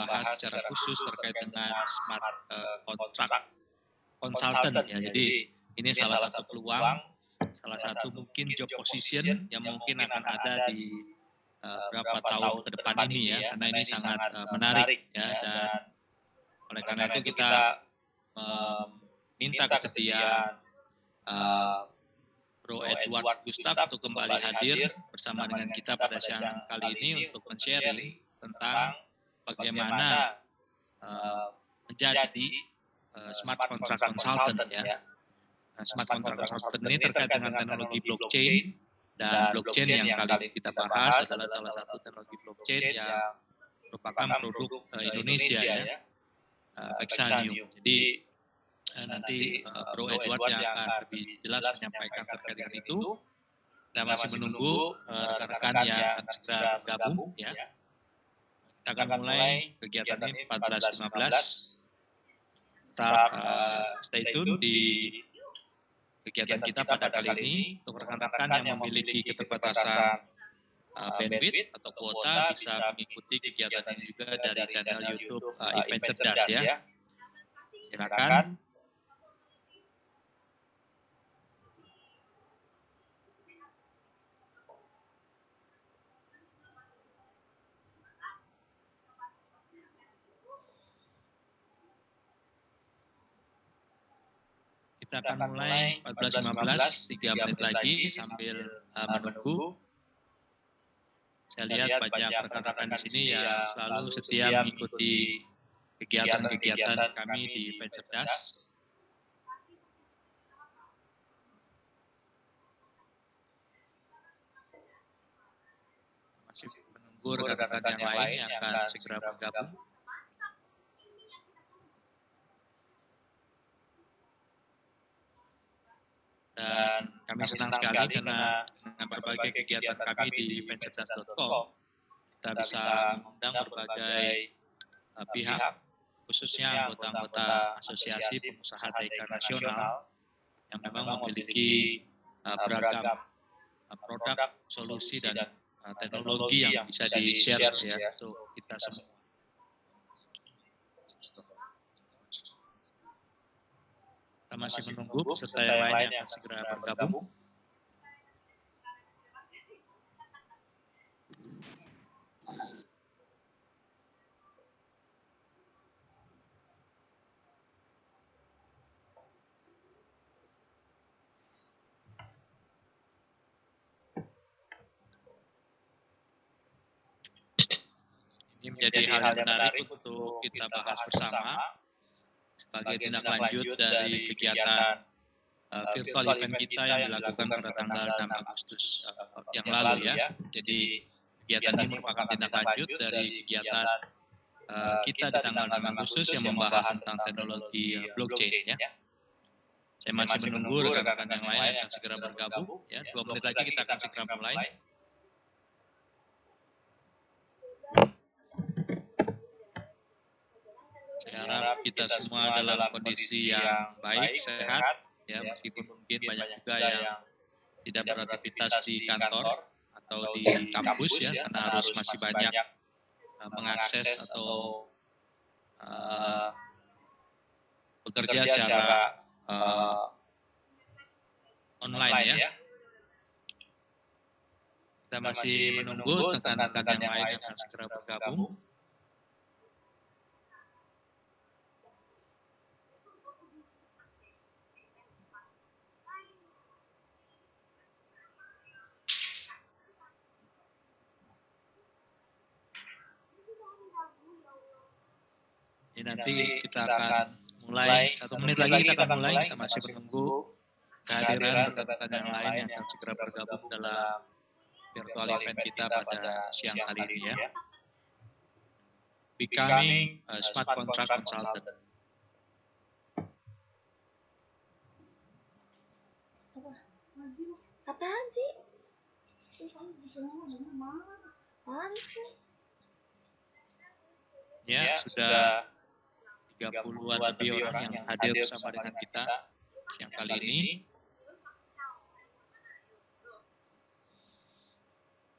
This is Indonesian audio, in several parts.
membahas secara khusus terkait dengan smart contract consultant ya. Jadi ini salah satu peluang, salah satu mungkin job position yang mungkin akan ada di beberapa tahun ke depan ini ya, karena ini sangat menarik ya, dan oleh karena itu kita minta kesediaan Bro Edward Gustaf untuk kembali hadir bersama dengan kita pada siang kali ini untuk men-sharing tentang bagaimana menjadi smart contract consultant ya. Nah, smart contract consultant ini terkait dengan teknologi blockchain, dan blockchain yang kali ini kita bahas adalah salah satu teknologi blockchain yang merupakan produk Indonesia ya, Exanium. Jadi nanti Bro Edward yang akan lebih jelas menyampaikan terkait dengan itu. Kita masih menunggu rekan-rekan yang akan segera bergabung ya. Kita akan mulai kegiatan ini 14.15. Tetap stay tune di kegiatan kita pada kali ini. Untuk rekan-rekan yang memiliki keterbatasan bandwidth atau kuota bisa mengikuti kegiatan ini juga dari channel YouTube Event Cerdas ya. Silakan. Kita akan mulai 14.15, 3 menit lagi sambil menunggu. Saya lihat banyak rekan-rekan di sini yang selalu setia mengikuti kegiatan-kegiatan kami di Event Cerdas. Masih menunggu rekan-rekan yang lain yang akan segera bergabung. Dan kami senang sekali karena dengan berbagai kegiatan kami di eventcerdas.com kita bisa mengundang berbagai pihak, khususnya anggota-anggota asosiasi pengusaha TIK nasional yang memang memiliki beragam produk, solusi, dan teknologi yang bisa di-share ya untuk kita semua. Kita masih menunggu peserta yang lain yang akan segera bergabung. Ini menjadi hal yang menarik untuk kita bahas bersama sebagai tindak lanjut dari kegiatan virtual event kita yang dilakukan pada tanggal 6 Agustus yang lalu ya. Jadi kegiatan ini merupakan tindak lanjut dari kegiatan kita di tanggal 6 Agustus yang membahas tentang teknologi blockchain ya. Saya masih menunggu rekan-rekan yang lain yang akan segera bergabung ya. 2 menit lagi kita akan segera mulai. Saya harap kita semua dalam kondisi yang baik, sehat, ya meskipun mungkin banyak juga yang tidak beraktivitas di kantor atau di kampus ya, karena harus masih banyak mengakses atau bekerja secara online ya. Kita masih menunggu rekan-rekan yang lain yang akan segera bergabung. Ini nanti kita akan mulai, 1 menit lagi kita akan mulai, kita masih menunggu kehadiran rekan-rekan yang lain yang akan segera bergabung dalam virtual event kita pada siang hari ini ya. Becoming a Smart Contract Consultant. Apaan sih? Ya, sudah 30-an lebih orang yang hadir bersama dengan kita siang kali ini.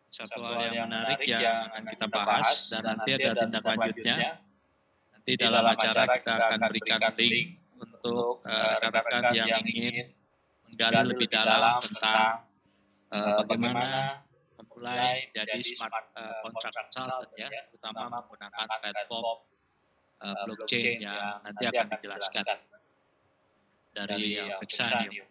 Satu hal yang menarik yang akan kita bahas dan nanti ada tindak lanjutnya Nanti dalam acara kita akan berikan link untuk rekan-rekan yang ingin menggali lebih dalam tentang bagaimana memulai jadi smart contract consultant ya, terutama menggunakan platform blockchain yang nanti akan dijelaskan dari Vexanium.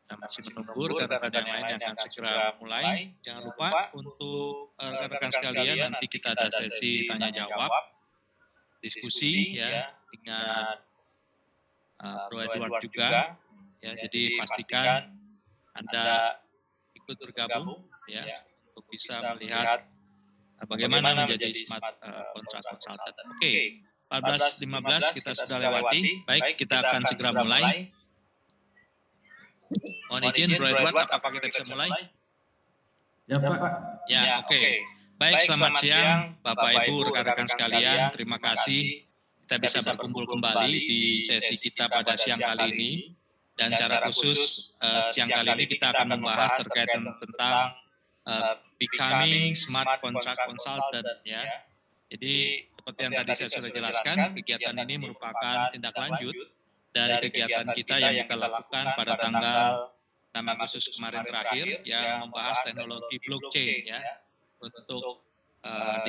Nah, masih menunggu rekan-rekan yang lain yang akan segera mulai. Jangan lupa untuk rekan-rekan sekalian nanti kita ada sesi tanya jawab, diskusi ya dengan Bro Edward juga. Ya, jadi pastikan Anda ikut bergabung ya untuk bisa melihat bagaimana menjadi smart contract consultant. Oke, 14.15 kita sudah lewati. Baik, kita akan segera mulai. Mohon izin Bro Edward, apakah kita bisa mulai? Ya Pak. Ya, oke. Baik, selamat siang Bapak Ibu, rekan-rekan sekalian. Terima kasih kita bisa berkumpul kembali di sesi kita pada siang kali ini. Dan secara khusus siang kali ini kita akan membahas terkait tentang becoming smart contract consultant ya. Jadi seperti yang tadi saya sudah jelaskan, kegiatan ini merupakan tindak lanjut dari kegiatan kita yang kita lakukan pada tanggal 6 Agustus kemarin terakhir yang membahas teknologi blockchain ya untuk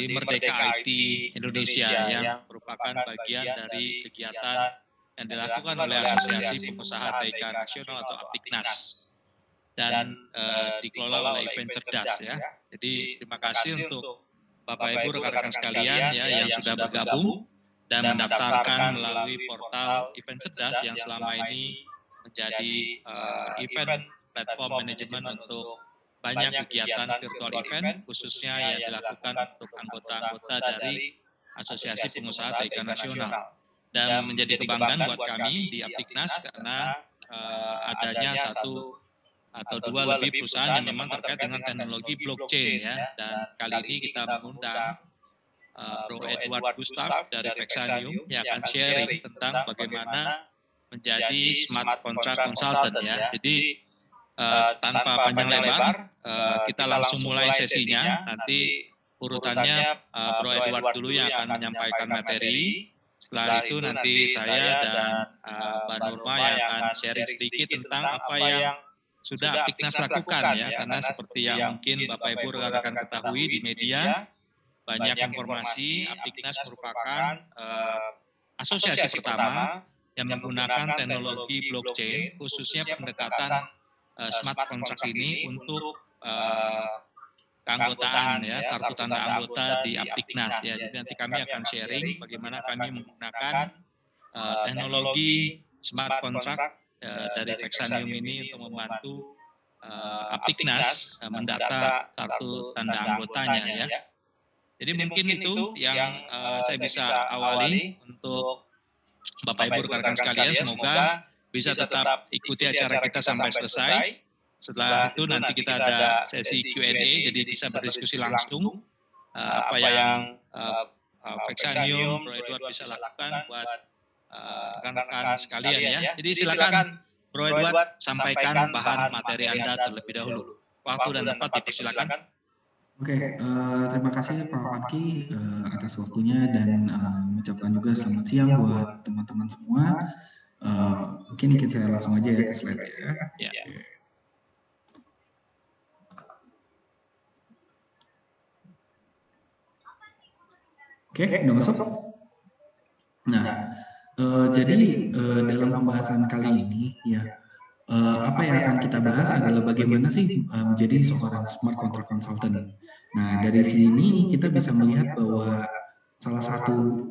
di Merdeka IT Indonesia yang merupakan bagian dari kegiatan yang dilakukan oleh Asosiasi Pengusaha TIK Nasional atau Aptiknas dan dikelola oleh Event Cerdas ya. Jadi terima kasih untuk Bapak Ibu rekan-rekan sekalian ya yang sudah bergabung dan mendaftarkan melalui portal Event Cerdas yang selama ini menjadi event platform manajemen untuk banyak kegiatan virtual event khususnya yang dilakukan untuk anggota-anggota dari Asosiasi Pengusaha TIK Nasional. Dan menjadi kebanggaan buat kami di Aptiknas karena adanya satu atau dua lebih perusahaan yang memang terkait dengan teknologi blockchain ya. Dan kali ini kita mengundang Bro Edward Gustaf dari Vexanium yang akan sharing tentang bagaimana menjadi smart contract consultant ya. Jadi tanpa panjang lebar kita langsung mulai sesinya. Nanti urutannya Bro Edward dulu yang akan menyampaikan materi. Setelah itu nanti saya dan Mbak Nurma yang akan sharing sedikit tentang apa yang sudah Aptiknas lakukan ya, karena seperti yang mungkin Bapak Ibu rekan-rekan ketahui di media, banyak informasi Aptiknas merupakan asosiasi pertama yang menggunakan teknologi blockchain, khususnya pendekatan smart contract ini untuk keanggotaan ya, kartu tanda anggota di Aptiknas ya. Jadi nanti kami akan sharing bagaimana kami menggunakan teknologi smart contract dari Vexanium ini untuk membantu Aptiknas mendata kartu tanda anggotanya ya. Jadi mungkin itu yang saya bisa awali untuk Bapak Ibu rekan-rekan sekalian, semoga bisa tetap ikuti acara kita sampai selesai. Setelah itu nanti kita ada sesi Q&A, jadi bisa berdiskusi langsung apa yang Vexanium, Bro Edward bisa lakukan buat rekan-rekan sekalian ya. Jadi silakan Bro Edward sampaikan bahan materi Anda terlebih dahulu. Waktu dan tempat dipersilakan. Oke, terima kasih Pak Wanki atas waktunya dan mengucapkan juga selamat siang buat teman-teman semua. Mungkin kita langsung aja ya ke slide ya. Oke, udah masuk? Nah, jadi dalam pembahasan kali ini ya, apa yang akan kita bahas adalah bagaimana sih menjadi seorang smart contract consultant. Nah, dari sini kita bisa melihat bahwa salah satu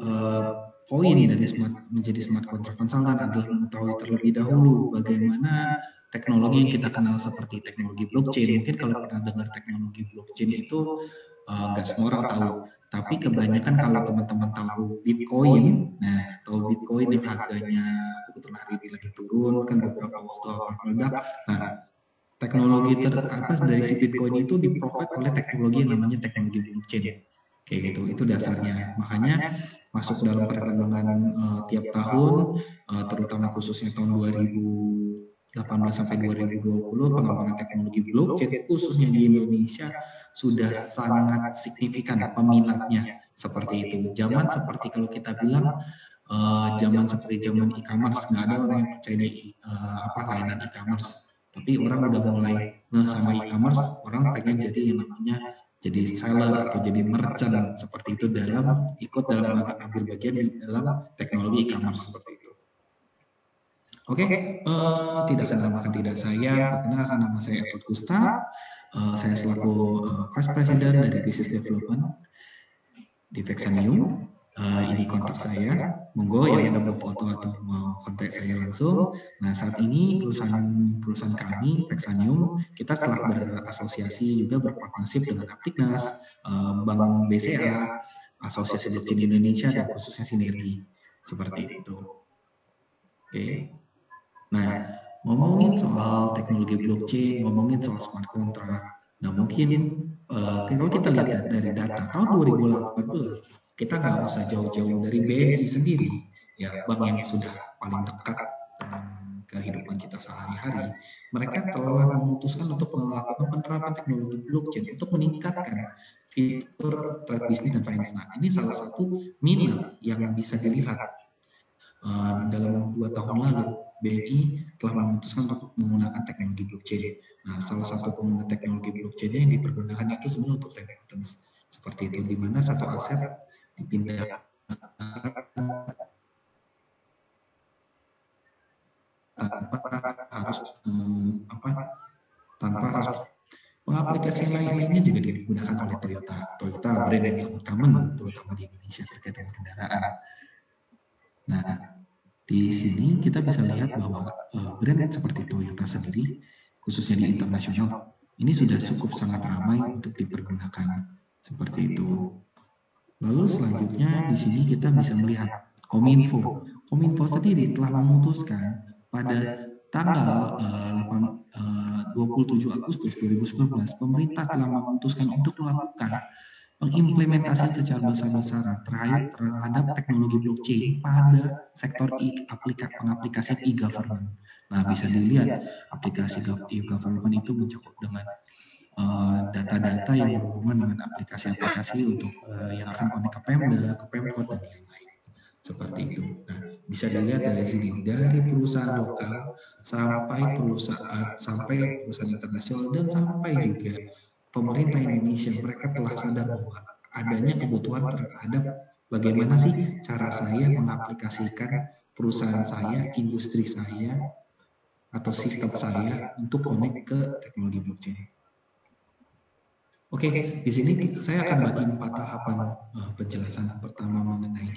poin dari menjadi smart contract consultant adalah mengetahui terlebih dahulu bagaimana teknologi yang kita kenal seperti teknologi blockchain. Mungkin kalau pernah dengar teknologi blockchain itu nggak semua orang tahu. Tapi kebanyakan kalau teman-teman tahu Bitcoin, nah tahu Bitcoin yang harganya kebetulan hari ini lagi turun, kan beberapa waktu meledak. Nah, teknologi dari si Bitcoin itu di-provide oleh teknologi yang namanya teknologi blockchain. Kayak gitu, itu dasarnya. Makanya masuk dalam perkembangan tiap tahun, terutama khususnya tahun sampai 2020 pengembangan teknologi blockchain khususnya di Indonesia sudah sangat signifikan peminatnya seperti itu. Zaman seperti kalau kita bilang zaman seperti zaman e-commerce, nggak ada orang yang percaya di layanan e-commerce, tapi orang udah mulai sama e-commerce, orang pengen jadi yang namanya jadi seller atau jadi merchant seperti itu ikut dalam ambil bagian di dalam teknologi e-commerce seperti itu. Oke, tidak akan lama tidak saya perkenalkan, nama saya Edward Gusta. Saya selaku Vice President dari Business Development di Vexanium. Ini kontak saya, monggo yang ada mau foto atau mau kontak saya langsung. Nah, saat ini perusahaan kami Vexanium, kita telah berasosiasi juga berpartnership dengan Aptiknas, Bank BCA, Asosiasi Blockchain Indonesia, dan khususnya Sinergi seperti itu. Oke. Nah, ngomongin soal teknologi blockchain, ngomongin soal smart contract. Nah, mungkin kalau kita lihat dari data tahun 2018, kita nggak usah jauh-jauh dari BNI sendiri, ya bank yang sudah paling dekat dengan kehidupan kita sehari-hari. Mereka telah memutuskan untuk melakukan penerapan teknologi blockchain untuk meningkatkan fitur trade business dan finance. Nah, ini salah satu minat yang bisa dilihat dalam 2 tahun lalu. BNI telah memutuskan untuk menggunakan teknologi blockchain. Nah, salah satu pengguna teknologi blockchain yang dipergunakan itu sebenarnya untuk remittance. Seperti itu, di mana satu aset dipindahkan tanpa harus pengaplikasian lainnya juga digunakan oleh Toyota. Toyota brand yang sangat common terutama di Indonesia terkait dengan kendaraan. Nah, di sini kita bisa lihat bahwa brand seperti Toyota sendiri, khususnya di internasional, ini sudah cukup sangat ramai untuk dipergunakan seperti itu. Lalu selanjutnya di sini kita bisa melihat Kominfo. Kominfo sendiri telah memutuskan pada tanggal 27 Agustus 2019, pemerintah telah memutuskan untuk melakukan pengimplementasian secara besar-besaran terhadap teknologi blockchain pada sektor pengaplikasian e-government. Nah, bisa dilihat aplikasi e-government itu mencakup dengan data-data yang berhubungan dengan aplikasi-aplikasi untuk yang akan connect ke Pemda, ke Pemkot, dan lain-lain. Seperti itu. Nah, bisa dilihat dari sini, dari perusahaan lokal sampai perusahaan internasional dan sampai juga pemerintah Indonesia, mereka telah sadar bahwa adanya kebutuhan terhadap bagaimana sih cara saya mengaplikasikan perusahaan saya, industri saya, atau sistem saya untuk connect ke teknologi blockchain. Oke, di sini saya akan bagi 4 tahapan penjelasan. Pertama mengenai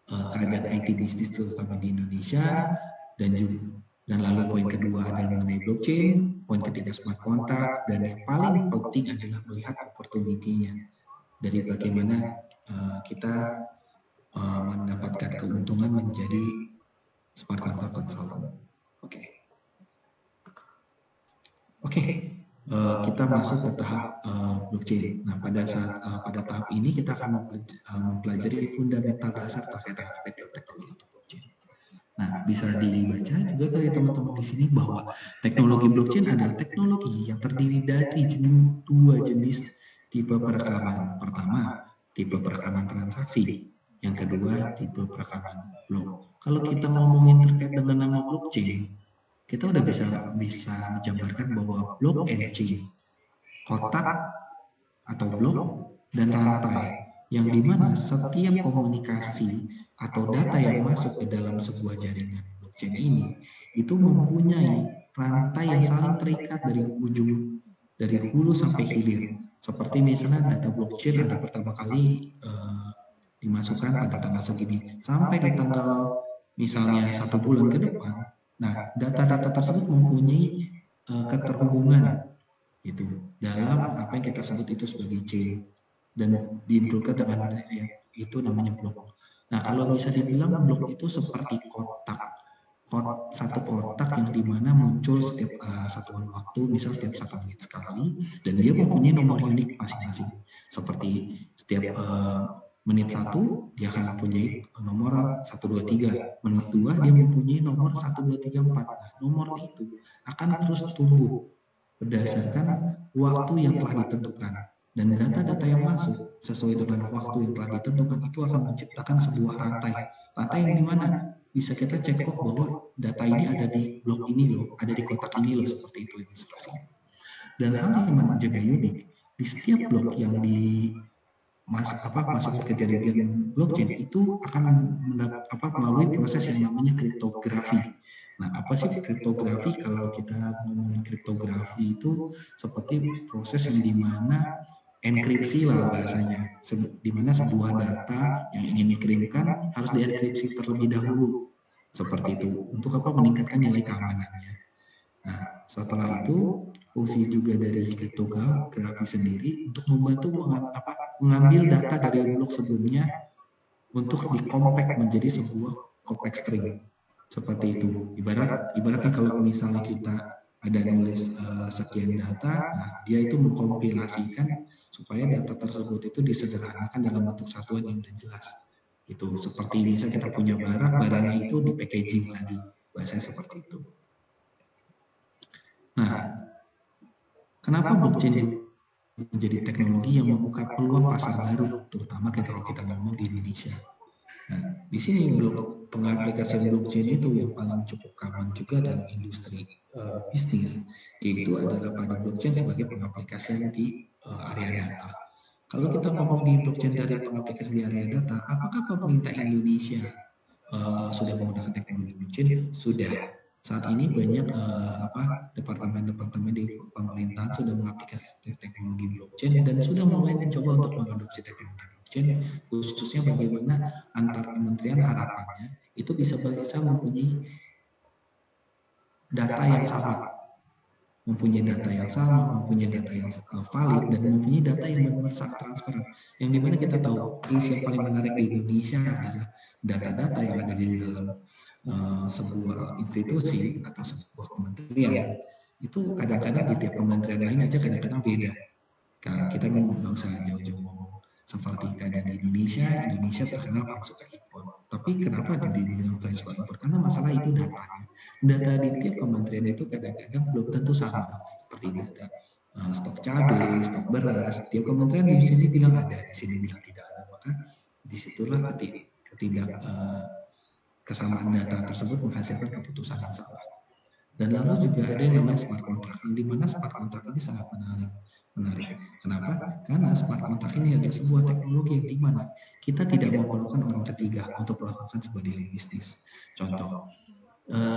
keadaan IT bisnis terutama di Indonesia, dan lalu poin kedua adalah mengenai blockchain, poin ketiga smart contract, dan yang paling penting adalah melihat opportunity-nya dari bagaimana kita mendapatkan keuntungan menjadi smart contract consultant. Oke, kita masuk ke tahap blockchain. Nah, pada tahap ini kita akan mempelajari fundamental dasar terkait dengan teknologi blockchain. Nah, bisa dibaca juga dari teman-teman di sini bahwa teknologi blockchain adalah teknologi yang terdiri dari 2 jenis tipe perekaman. Pertama, tipe perekaman transaksi. Yang kedua, tipe perekaman blok. Kalau kita ngomongin terkait dengan nama blockchain, kita udah bisa menjabarkan bahwa block and chain, kotak atau blok, dan rantai, yang dimana setiap komunikasi atau data yang masuk ke dalam sebuah jaringan blockchain ini itu mempunyai rantai yang saling terikat dari hulu sampai hilir. Seperti misalnya data blockchain ada pertama kali dimasukkan pada tanggal segini sampai di tanggal misalnya 1 bulan ke depan. Nah, data-data tersebut mempunyai keterhubungan itu dalam apa yang kita sebut itu sebagai chain dan diinputkan dengan yang itu namanya blok. Nah, kalau bisa dibilang blok itu seperti satu kotak yang dimana muncul setiap satuan waktu, misal setiap 1 menit sekali, dan dia mempunyai nomor unik masing-masing. Seperti setiap Menit 1 dia akan mempunyai nomor 123, menit 2 dia mempunyai nomor 1234. Nah, nomor itu akan terus tumbuh berdasarkan waktu yang telah ditentukan. Dan data-data yang masuk sesuai dengan waktu yang telah ditentukan itu akan menciptakan sebuah rantai. Rantai yang dimana bisa kita cek kok bahwa data ini ada di blok ini loh, ada di kotak ini loh, seperti itu ilustrasinya. Dan hal yang juga unik, di setiap blok yang masuk ke jaringan blockchain itu akan melalui proses yang namanya kriptografi. Nah, apa sih kriptografi? Kalau kita ngomongin kriptografi itu seperti proses yang dimana enkripsi lah bahasanya, di mana sebuah data yang ingin dikirimkan harus dienkripsi terlebih dahulu. Seperti itu, untuk apa? Meningkatkan nilai keamanannya. Nah, setelah itu fungsi juga dari kriptografi sendiri untuk membantu mengambil data dari blok sebelumnya untuk dikompact menjadi sebuah compact string. Seperti itu. Ibaratnya kalau misalnya kita ada nulis sekian data, nah dia itu mengkompilasikan supaya data tersebut itu disederhanakan dalam bentuk satuan yang sudah jelas. Itu seperti misalnya kita punya barangnya itu di packaging lagi, bahasanya seperti itu. Nah, kenapa blockchain menjadi teknologi yang membuka peluang pasar baru, terutama kalau kita ngomong di Indonesia? Nah, di sini pengaplikasian blockchain itu yang paling cukup common juga dalam industri bisnis, yaitu adalah pada blockchain sebagai pengaplikasian di area data. Kalau kita ngomong di blockchain dari pengaplikasian di area data, apakah pemerintah Indonesia sudah menggunakan teknologi blockchain? Sudah. Saat ini banyak departemen-departemen di pemerintahan sudah mengaplikasikan teknologi blockchain dan sudah mulai mencoba untuk mengadopsi teknologi blockchain, khususnya bagaimana antar kementerian harapannya itu bisa mempunyai data yang sama, mempunyai data yang valid dan mempunyai data yang benar-benar transparan. Yang dimana kita tahu case yang paling menarik di Indonesia adalah data-data yang ada di dalam sebuah institusi atau sebuah kementerian. Itu kadang-kadang di tiap kementerian lain aja kadang-kadang beda. Kita nggak usah jauh-jauh ngomong seperti keadaan di Indonesia terkenal paling suka impor. Tapi kenapa dibilang paling suka impor? Karena masalah itu datanya. Data di tiap kementerian itu kadang-kadang belum tentu sama. Seperti data stok cabai, stok beras. Tiap kementerian di sini bilang ada, di sini bilang tidak ada. Maka disitulah kesamaan data tersebut menghasilkan keputusan yang salah. Dan lalu juga ada yang namanya smart contract, di mana smart contract ini sangat menarik. Kenapa? Karena smart contract ini adalah sebuah teknologi yang di mana kita tidak memerlukan orang ketiga untuk melakukan sebuah deal bisnis. Contoh,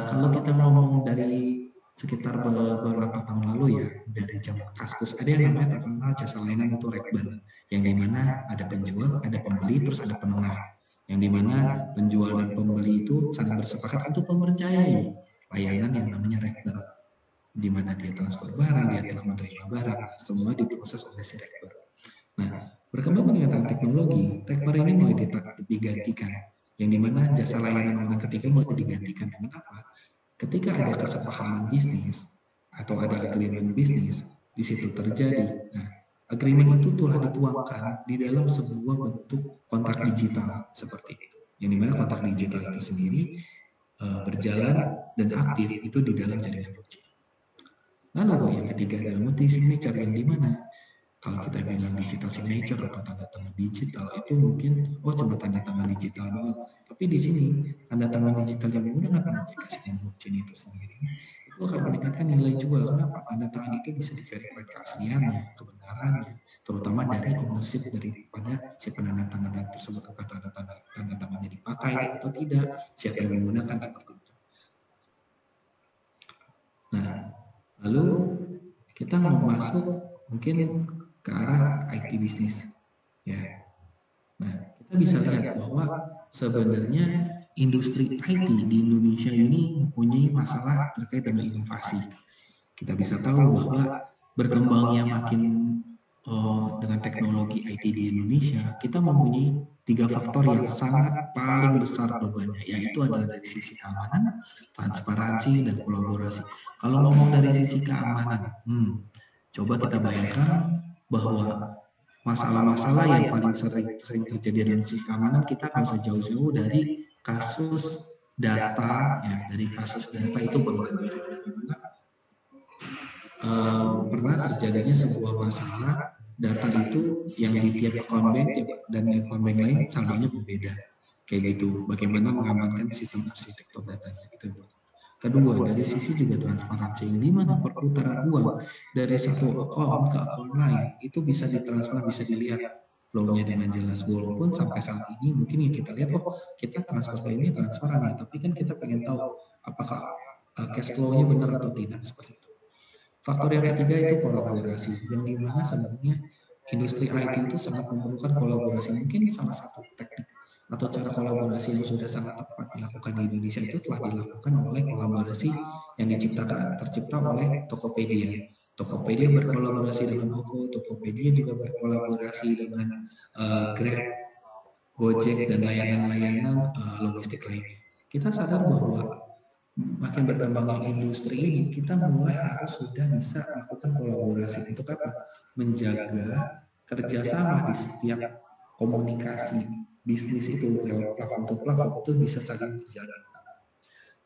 kalau kita ngomong dari sekitar beberapa tahun lalu ya, dari zaman Kaskus, ada yang namanya terkenal jasa layanan itu Rekber, yang di mana ada penjual, ada pembeli, terus ada penengah. Yang dimana penjual dan pembeli itu saling bersepakat untuk mempercayai layanan yang namanya Rekber, di mana dia transfer barang, dia telah menerima barang, semua diproses oleh si Rekber. Nah, berkembang dengan teknologi, Rekber ini mulai digantikan, yang dimana jasa layanan orang ketiga mulai digantikan dengan apa? Ketika ada kesepahaman bisnis atau ada agreement bisnis, di situ terjadi. Nah, agreement itu telah dituangkan di dalam sebuah bentuk kontrak digital seperti itu. Yang dimana kontrak digital itu sendiri berjalan dan aktif itu di dalam jaringan blockchain. Lalu yang ketiga adalah multi signature, yang dimana kalau kita bilang digital signature atau tanda tangan digital itu mungkin cuma tanda tangan digital doang. Tapi di sini tanda tangan digital yang menggunakan aplikasi blockchain itu sendiri itu akan meningkatkan nilai jual. Kenapa? Tanda tangan itu bisa diverifikasi keasliannya, kebenarannya, terutama dari ownership daripada si penanda tangan tersebut, apakah tanda tangannya dipakai atau tidak, siapa yang menggunakan, seperti itu. Nah, lalu kita mau masuk mungkin ke arah IT bisnis, ya. Nah, kita bisa lihat bahwa sebenarnya industri IT di Indonesia ini mempunyai masalah terkait dengan inovasi. Kita bisa tahu bahwa berkembangnya makin dengan teknologi IT di Indonesia, kita mempunyai 3 faktor yang sangat paling besar bebannya, yaitu adalah dari sisi keamanan, transparansi, dan kolaborasi. Kalau ngomong dari sisi keamanan, coba kita bayangkan bahwa masalah-masalah yang paling sering terjadi dalam sisi keamanan, kita nggak usah jauh-jauh dari kasus data, ya, dari kasus data itu pernah terjadinya sebuah masalah data itu yang di tiap account bank dan account bank lain saldonya berbeda, kayak gitu. Bagaimana mengamankan sistem arsitektur datanya itu. Kedua, dari sisi juga transparansi, di mana perputaran uang dari satu account ke account lain itu bisa ditransfer, bisa dilihat flow-nya dengan jelas. Walaupun sampai saat ini mungkin yang kita lihat, oh kita transfer ke ini transparan ya, tapi kan kita pengen tahu apakah cash flow-nya benar atau tidak, seperti itu. Faktor yang ketiga itu kolaborasi, yang dimana sebenarnya industri IT itu sangat memerlukan kolaborasi. Mungkin salah satu teknik atau cara kolaborasi yang sudah sangat tepat dilakukan di Indonesia itu telah dilakukan oleh kolaborasi yang tercipta oleh Tokopedia. Tokopedia berkolaborasi dengan OVO, Tokopedia juga berkolaborasi dengan Grab, Gojek, dan layanan-layanan logistik lainnya. Kita sadar bahwa makin berkembangnya industri ini, kita mulai harus sudah bisa melakukan kolaborasi. Untuk apa? Menjaga kerjasama di setiap komunikasi bisnis itu lewat platform to platform itu bisa saling terjaga.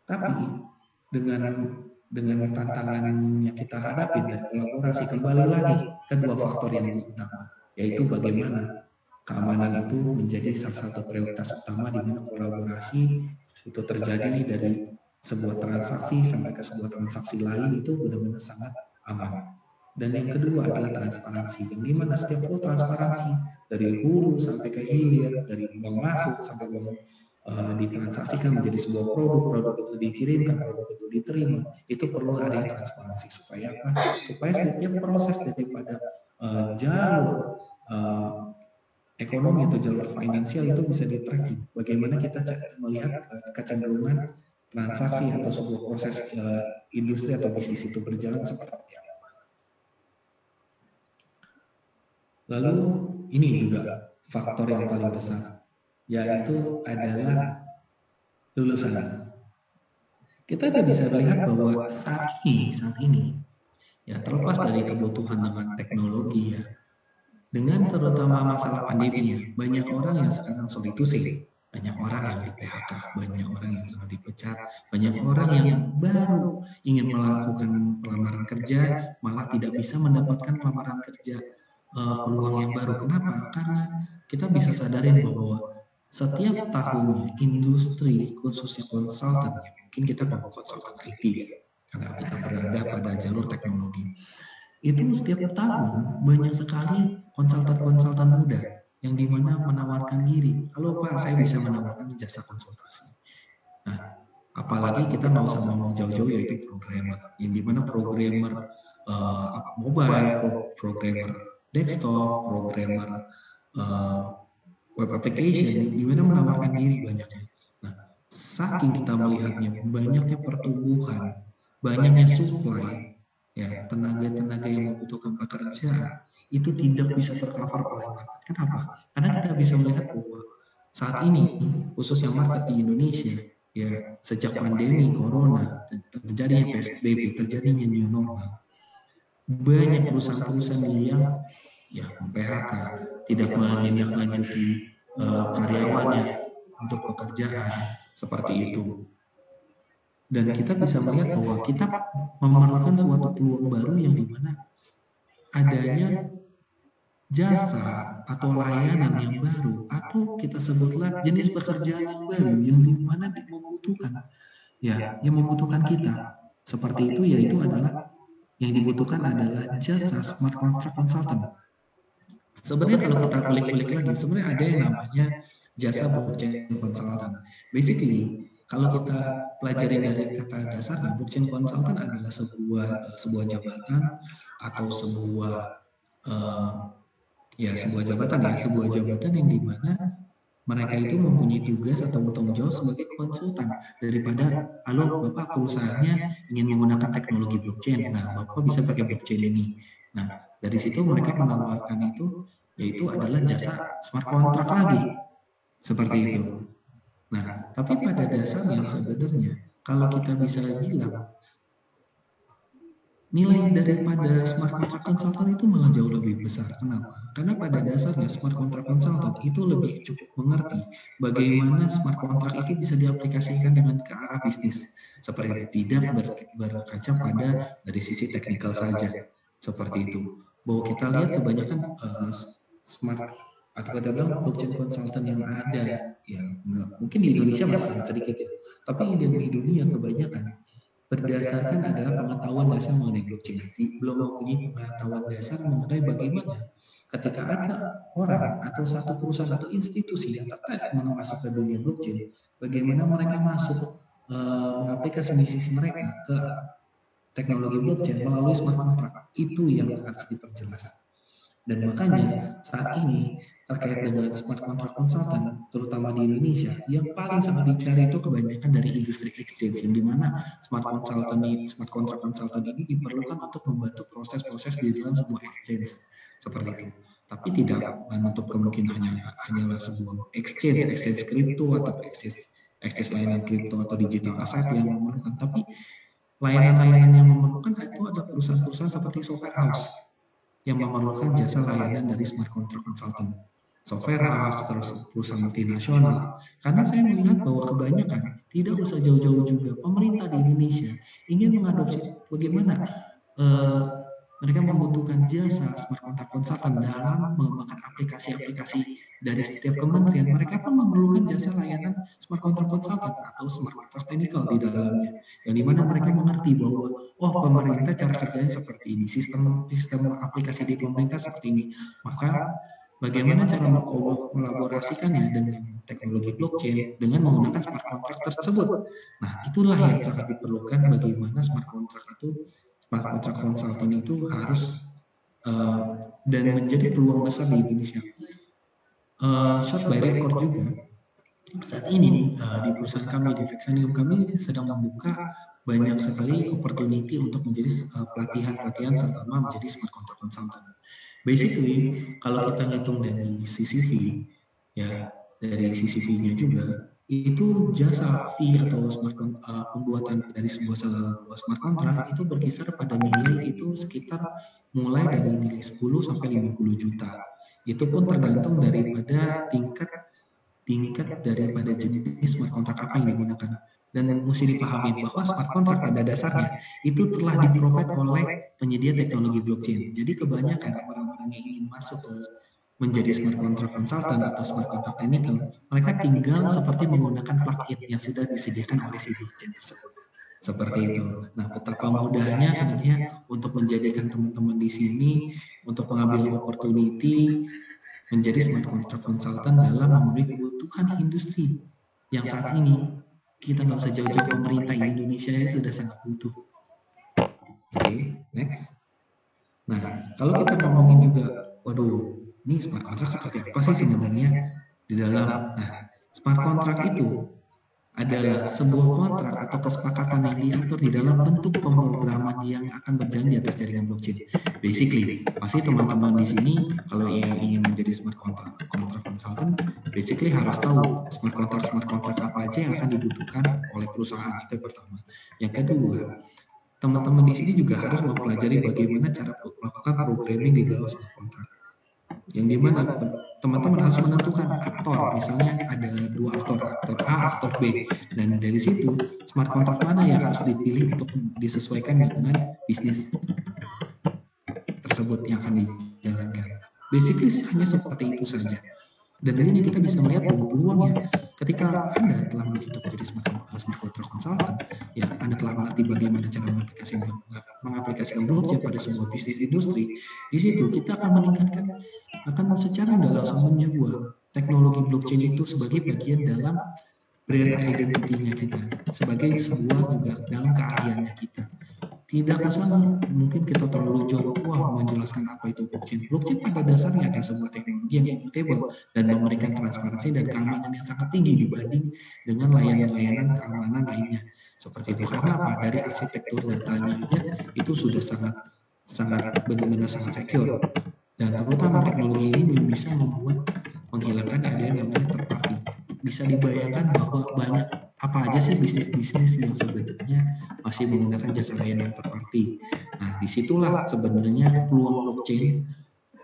Tapi dengan tantangan yang kita hadapi dan kolaborasi, kembali lagi ke dua faktor yang utama, yaitu bagaimana keamanan itu menjadi salah satu prioritas utama, di mana kolaborasi itu terjadi dari sebuah transaksi sampai ke sebuah transaksi lain itu benar-benar sangat aman. Dan yang kedua adalah transparansi, yang dimana setiap flow transparansi dari hulu sampai ke hilir, dari uang masuk sampai uang ditransaksikan menjadi sebuah produk itu dikirimkan, produk itu diterima, itu perlu ada transparansi. Supaya apa? Supaya setiap proses daripada jalur ekonomi atau jalur finansial itu bisa di-tracking. Bagaimana kita melihat kecenderungan transaksi atau sebuah proses industri atau bisnis itu berjalan seperti apa. Lalu ini juga faktor yang paling besar, yaitu adalah lulusan. Kita bisa melihat bahwa saat ini, ya terlepas dari kebutuhan dengan teknologi ya, dengan terutama masalah pandemi ya, banyak orang yang sekarang solitusi, banyak orang yang di PHK, banyak orang yang sedang dipecat, banyak orang yang baru ingin melakukan pelamaran kerja, malah tidak bisa mendapatkan lamaran kerja peluang yang baru. Kenapa? Karena kita bisa sadarin bahwa setiap tahunnya industri khususnya konsultan, mungkin kita ngomong konsultan IT ya, karena kita berada pada jalur teknologi. Itu setiap tahun banyak sekali konsultan-konsultan muda yang dimana menawarkan diri. Halo Pak, saya bisa menawarkan jasa konsultasi. Nah, apalagi kita nggak usah ngomong jauh-jauh, yaitu programmer, yang dimana programmer mobile, programmer desktop, programmer web application, di mana menawarkan diri banyaknya. Nah, saking kita melihatnya banyaknya pertumbuhan, banyaknya supply, ya tenaga-tenaga yang membutuhkan pekerjaan itu tidak bisa tercover oleh market. Kenapa? Karena kita bisa melihat bahwa saat ini khususnya market di Indonesia, ya sejak pandemi corona, terjadinya PSBB, terjadinya new normal, banyak perusahaan-perusahaan yang ya PHK, tidak menindaklanjuti karyawannya untuk pekerjaan seperti itu. Dan kita bisa melihat bahwa kita memerlukan suatu peluang baru yang dimana adanya jasa atau layanan yang baru, atau kita sebutlah jenis pekerjaan yang baru yang dimana membutuhkan ya yang membutuhkan kita seperti itu, yaitu adalah yang dibutuhkan adalah jasa smart contract consultant. Sebenarnya kalau kita kulik-kulik lagi, sebenarnya ada yang namanya jasa blockchain consultant. Basically, kalau kita pelajari dari kata dasarnya, blockchain consultant adalah sebuah jabatan atau sebuah jabatan yang dimana mereka itu mempunyai tugas atau tanggung jawab sebagai konsultan. Daripada, halo Bapak perusahaannya ingin menggunakan teknologi blockchain, nah Bapak bisa pakai blockchain ini. Nah, dari situ mereka menawarkan itu, yaitu adalah jasa smart contract lagi, seperti itu. Nah, tapi pada dasarnya sebenarnya, kalau kita bisa bilang, nilai daripada smart contract consultant itu malah jauh lebih besar. Kenapa? Karena pada dasarnya smart contract consultant itu lebih cukup mengerti bagaimana smart contract itu bisa diaplikasikan dengan ke arah bisnis. Seperti tidak berkaca pada dari sisi teknikal saja. Seperti itu. Bahwa kita lihat kebanyakan smart atau kita bilang blockchain consultant yang ada, ya mungkin di Indonesia masih sangat sedikit ya. Tapi yang di dunia kebanyakan berdasarkan adalah pengetahuan dasar mengenai blockchain. Belum mempunyai pengetahuan dasar mengenai bagaimana ketika ada orang atau satu perusahaan atau institusi yang tertarik masuk ke dunia blockchain, bagaimana mereka masuk mengaplikasi bisnis mereka ke teknologi blockchain melalui smart contract. Itu yang harus diperjelas. Dan makanya saat ini terkait dengan smart contract consultant, terutama di Indonesia, yang paling sangat dicari itu kebanyakan dari industri exchange, yang dimana smart contract consultant ini diperlukan untuk membantu proses-proses di dalam sebuah exchange seperti itu. Tapi tidak menutup kemungkinan hanyalah sebuah exchange kripto atau exchange layanan kripto atau digital asset yang memerlukan, tapi layanan-layanan yang memerlukan itu ada perusahaan-perusahaan seperti software house yang memerlukan jasa layanan dari smart contract consultant, software house, terus perusahaan multinasional. Karena saya melihat bahwa kebanyakan, tidak usah jauh-jauh juga, pemerintah di Indonesia ingin mengadopsi bagaimana mereka membutuhkan jasa smart contract consultant dalam mengembangkan aplikasi-aplikasi dari setiap kementerian. Mereka pun memerlukan jasa layanan smart contract consultant atau smart contract technical di dalamnya, yang dimana mereka mengerti bahwa pemerintah cara kerjanya seperti ini, sistem aplikasi di pemerintah seperti ini, maka bagaimana cara mengkolaborasikannya dengan teknologi blockchain dengan menggunakan smart contract tersebut. Nah, itulah yang sangat diperlukan bagaimana smart contract consultant itu harus dan menjadi peluang besar di Indonesia. Short by record juga, saat ini di perusahaan kami, di Vexanium kami sedang membuka banyak sekali opportunity untuk menjadi pelatihan-pelatihan terutama menjadi smart contract consultant. Basically, kalau kita ngitung dari CCV, ya dari CCV-nya juga, itu jasa fee atau pembuatan dari sebuah smart contract itu berkisar pada nilai itu sekitar mulai dari nilai 10 sampai 50 juta. Itu pun tergantung daripada tingkat daripada jenis smart contract apa yang digunakan. Dan mesti dipahami bahwa smart contract pada dasarnya itu telah di-provide oleh penyedia teknologi blockchain. Jadi kebanyakan orang-orang yang ingin masuk ke menjadi smart contract consultant atau smart contract technical, mereka tinggal seperti menggunakan plugin yang sudah disediakan oleh si blockchain tersebut. Seperti itu. Nah, betapa mudahnya sebenarnya untuk menjadikan teman-teman di sini untuk mengambil opportunity menjadi smart contract consultant dalam memenuhi kebutuhan industri yang saat ini kita nggak usah jauh-jauh, pemerintah Indonesia sudah sangat butuh. Oke, next. Nah, kalau kita ngomongin juga, waduh, ini smart contract seperti apa sih sebenarnya di dalam? Nah, smart contract itu adalah sebuah kontrak atau kesepakatan yang diatur di dalam bentuk pemrograman yang akan berjalan di atas jaringan blockchain. Basically, pasti teman-teman di sini kalau yang ingin menjadi smart contract consultant, basically harus tahu smart contract apa aja yang akan dibutuhkan oleh perusahaan. Itu yang pertama. Yang kedua, teman-teman di sini juga harus mempelajari bagaimana cara melakukan programming di dalam smart contract. Yang dimana teman-teman harus menentukan aktor, misalnya ada dua aktor A, aktor B, dan dari situ smart contract mana yang harus dipilih untuk disesuaikan dengan bisnis tersebut yang akan dijalankan. Basically hanya seperti itu saja. Dan dari sini kita bisa melihat bahwa peluangnya ketika Anda telah menjadi smart contract consultant, ya Anda telah mengerti bagaimana cara mengaplikasikan blockchain pada sebuah bisnis industri. Di situ kita akan secara nggak langsung menjual teknologi blockchain itu sebagai bagian dalam brand identity-nya kita, sebagai sebuah juga dalam keahliannya kita. Tidak usah mungkin kita terlalu jauh menjelaskan apa itu blockchain. Blockchain pada dasarnya adalah sebuah teknologi yang immutable dan memberikan transparansi dan keamanan yang sangat tinggi dibanding dengan layanan-layanan keamanan lainnya. Seperti itu. Karena apa? Dari arsitektur datanya aja itu sudah sangat benar-benar sangat secure. Dan terutama teknologi ini bisa menghilangkan ada yang namanya third party. bisa dibayangkan bahwa banyak apa aja sih bisnis-bisnis yang sebenarnya masih menggunakan jasa layanan third party. Nah, disitulah sebenarnya peluang blockchain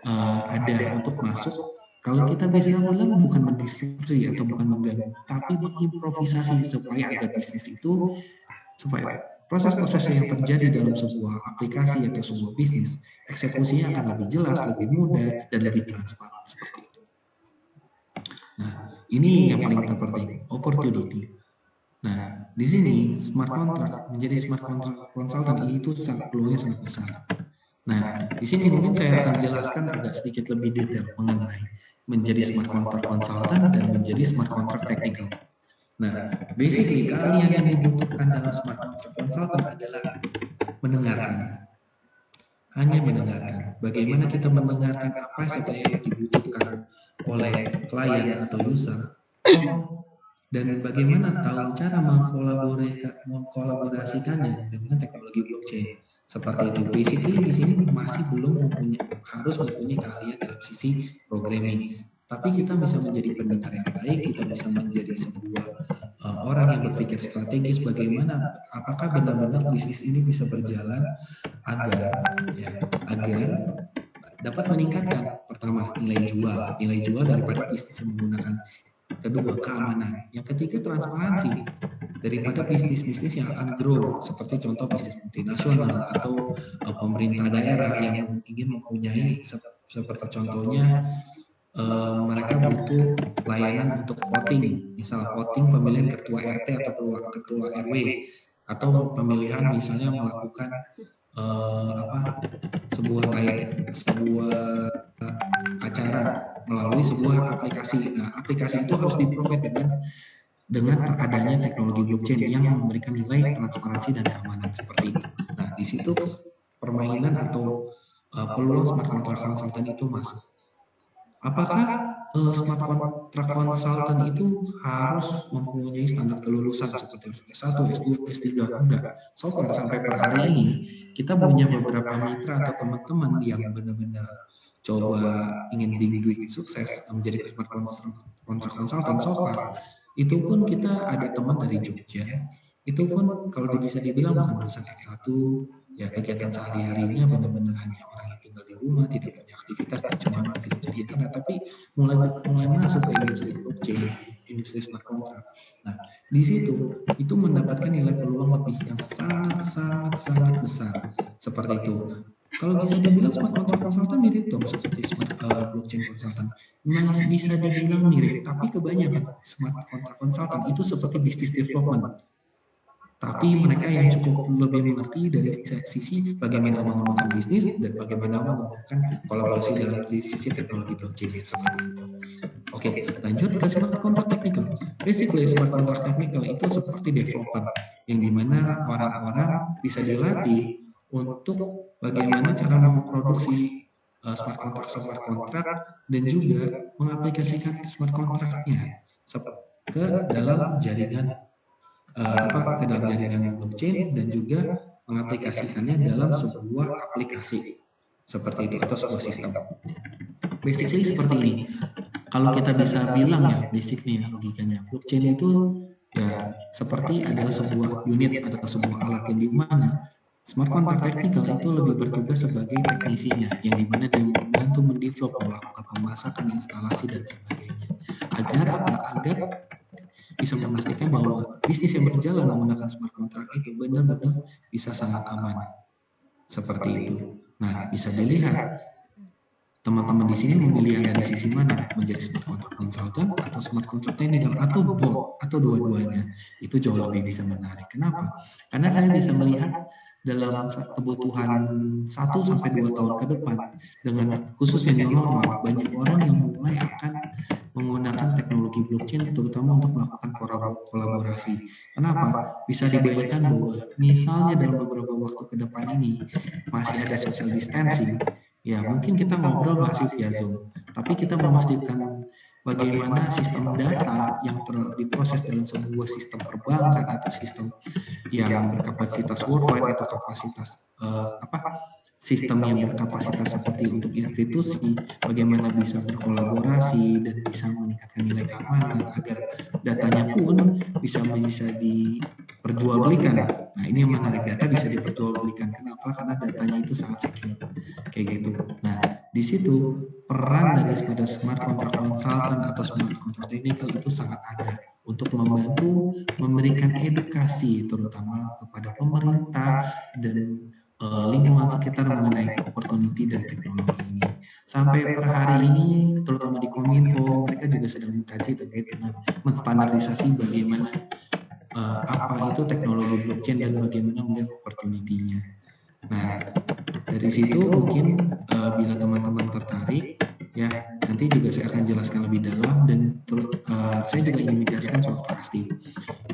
ada untuk masuk. Kalau kita bisa bilang bukan mendisrupsi atau bukan mengganggu, tapi mengimprovisasi supaya agar bisnis itu, supaya proses-proses yang terjadi dalam sebuah aplikasi atau sebuah bisnis, eksekusinya akan lebih jelas, lebih mudah, dan lebih transparan seperti itu. Nah, ini yang paling terpenting, opportunity. Nah, di sini smart contract menjadi smart contract consultant itu peluangnya sangat besar. Nah, di sini mungkin saya akan jelaskan agak sedikit lebih detail mengenai menjadi smart contract consultant dan menjadi smart contract technical. Nah, basically kalian yang dibutuhkan dalam smart contract consultant adalah mendengarkan. Hanya mendengarkan. Bagaimana kita mendengarkan apa saja yang dibutuhkan oleh klien atau user, dan bagaimana tahu cara mengkolaborasikannya dengan teknologi blockchain. Seperti itu. Basically di sini masih belum harus mempunyai keahlian dalam sisi programming. Tapi kita bisa menjadi pendengar yang baik, kita bisa menjadi sebuah orang yang berpikir strategis bagaimana apakah benar-benar bisnis ini bisa berjalan agar dapat meningkatkan pertama nilai jual daripada bisnis yang menggunakan, kedua keamanan, yang ketiga transparansi daripada bisnis-bisnis yang akan grow seperti contoh bisnis multinasional atau pemerintah daerah yang ingin mempunyai seperti contohnya mereka butuh layanan untuk voting, misal voting pemilihan ketua RT atau ketua RW, atau pemilihan misalnya melakukan sebuah acara melalui sebuah aplikasi. Nah, aplikasi itu harus di-provide dengan adanya teknologi blockchain yang memberikan nilai transparansi dan keamanan seperti itu. Nah, di situ permainan atau peluang smart contract consultant itu masuk. Apakah smart contract consultant itu harus mempunyai standar kelulusan seperti S1, S2, S3? Enggak. So far sampai per hari ini kita punya beberapa mitra atau teman-teman yang benar-benar coba ingin big sukses menjadi smart contract consultant. So far itu pun kita ada teman dari Jogja. Itu pun kalau bisa dibilang bukan lulusan S1, ya kegiatan sehari-harinya benar-benar hanya orang yang tinggal di rumah, tidak punya aktivitas, cuma kerja di internet, tapi mulai masuk ke industri blockchain, industri smart contract. Nah, di situ itu mendapatkan nilai peluang lebih yang sangat besar seperti itu. Kalau bisa dibilang smart contract consultant mirip dong seperti smart blockchain consultant. Masih bisa dibilang mirip, tapi kebanyakan smart contract consultant itu seperti business development. Tapi mereka yang cukup lebih mengerti dari sisi bagaimana mengembangkan bisnis dan bagaimana mengembangkan kolaborasi dalam sisi teknologi blockchain seperti itu. Oke, lanjut ke smart contract technical. Basically, smart contract technical itu seperti developer yang dimana orang-orang bisa dilatih untuk bagaimana cara memproduksi smart contract dan juga mengaplikasikan smart contract-nya ke dalam jaringan ke dalam jaringan blockchain dan juga mengaplikasikannya dalam sebuah aplikasi seperti itu atau sebuah sistem. Basically seperti ini. Kalau kita bisa bilang ya, basically logikanya blockchain itu ya seperti adalah sebuah unit atau sebuah alat yang dimana smart contract technical itu lebih bertugas sebagai teknisinya yang dimana dia membantu mendevelop, melakukan pemasakan, instalasi dan sebagainya agar bisa memastikan bahwa bisnis yang berjalan menggunakan smart contract itu benar-benar bisa sangat aman. Seperti itu. Nah, bisa dilihat teman-teman di sini memilih yang dari sisi mana, menjadi smart contract consultant atau smart contract technical atau both atau dua-duanya. Itu jauh lebih bisa menarik. Kenapa? Karena saya bisa melihat dalam kebutuhan 1 sampai 2 tahun ke depan dengan khususnya new normal, banyak orang yang mulai akan menggunakan teknologi blockchain terutama untuk melakukan kolaborasi. Kenapa? Bisa dibayangkan bahwa misalnya dalam beberapa waktu ke depan ini masih ada social distancing, ya mungkin kita ngobrol masih via Zoom, tapi kita memastikan bagaimana sistem data yang diproses dalam sebuah sistem perbankan atau sistem yang berkapasitas worldwide atau kapasitas sistem yang berkapasitas seperti untuk institusi, bagaimana bisa berkolaborasi dan bisa meningkatkan nilai keamanan agar datanya pun bisa diperjualbelikan. Nah, ini yang menarik, data bisa diperjualbelikan. Kenapa? Karena datanya itu sangat secure, kayak gitu. Nah, di situ peran daripada smart contract consultant atau smart contract technical itu sangat ada untuk membantu memberikan edukasi terutama kepada pemerintah dan lingkungan sekitar mengenai opportunity dan teknologi ini. Sampai per hari ini, terutama di Kominfo, mereka juga sedang mengkaji terkait dengan menstandarisasi bagaimana apa itu teknologi blockchain dan bagaimana melihat opportunity-nya. Nah, dari situ mungkin bila teman-teman tertarik, ya nanti juga saya akan jelaskan lebih dalam dan saya juga ingin menjelaskan soal Trusty.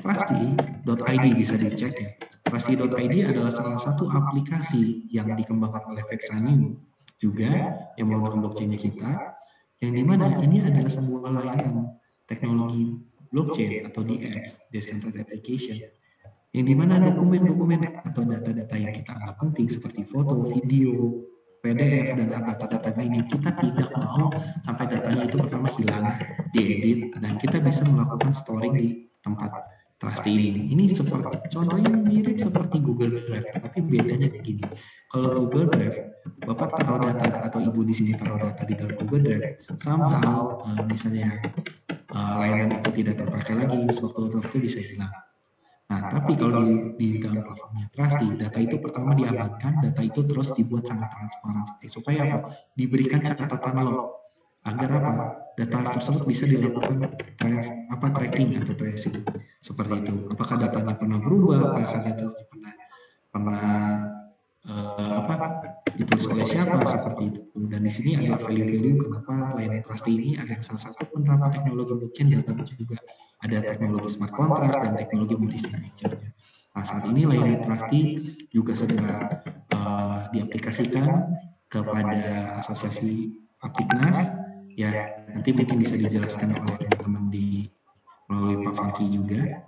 Trusty.id bisa dicek ya. Trusty.id adalah salah satu aplikasi yang dikembangkan oleh Vexanium juga yang menggunakan blockchain-nya kita, yang dimana ini adalah sebuah layanan teknologi blockchain atau DApps, Decentralized Application, yang dimana dokumen-dokumen atau data-data yang kita anggap penting seperti foto, video, PDF, dan data-data lainnya kita tidak mau sampai datanya itu pertama hilang, diedit, dan kita bisa melakukan storing di tempat Trusty ini. Ini seperti contohnya mirip seperti Google Drive, tapi bedanya gini. Kalau Google Drive, Bapak taruh data atau Ibu di sini taruh data di dalam Google Drive, somehow misalnya layanan itu tidak terpakai lagi, sewaktu-waktu bisa hilang. Nah, tapi kalau di dalam platformnya Trusty, data itu pertama diamankan, data itu terus dibuat sangat transparan. Supaya apa? Diberikan catatan log. Agar apa? Data tersebut bisa dilakukan tracking atau tracing. Seperti itu. Apakah datanya pernah berubah? Apakah datanya pernah ditulis oleh siapa? Seperti itu. Dan di sini ada value-value kenapa layanan Trusty ini ada salah satu penerapan teknologi blockchain dalam juga ada teknologi smart contract dan teknologi multi-signature-nya. Nah, saat ini layanan Trusty juga segera diaplikasikan kepada asosiasi Aptiknas, ya nanti mungkin bisa dijelaskan oleh teman-teman melalui Pak Fangki juga.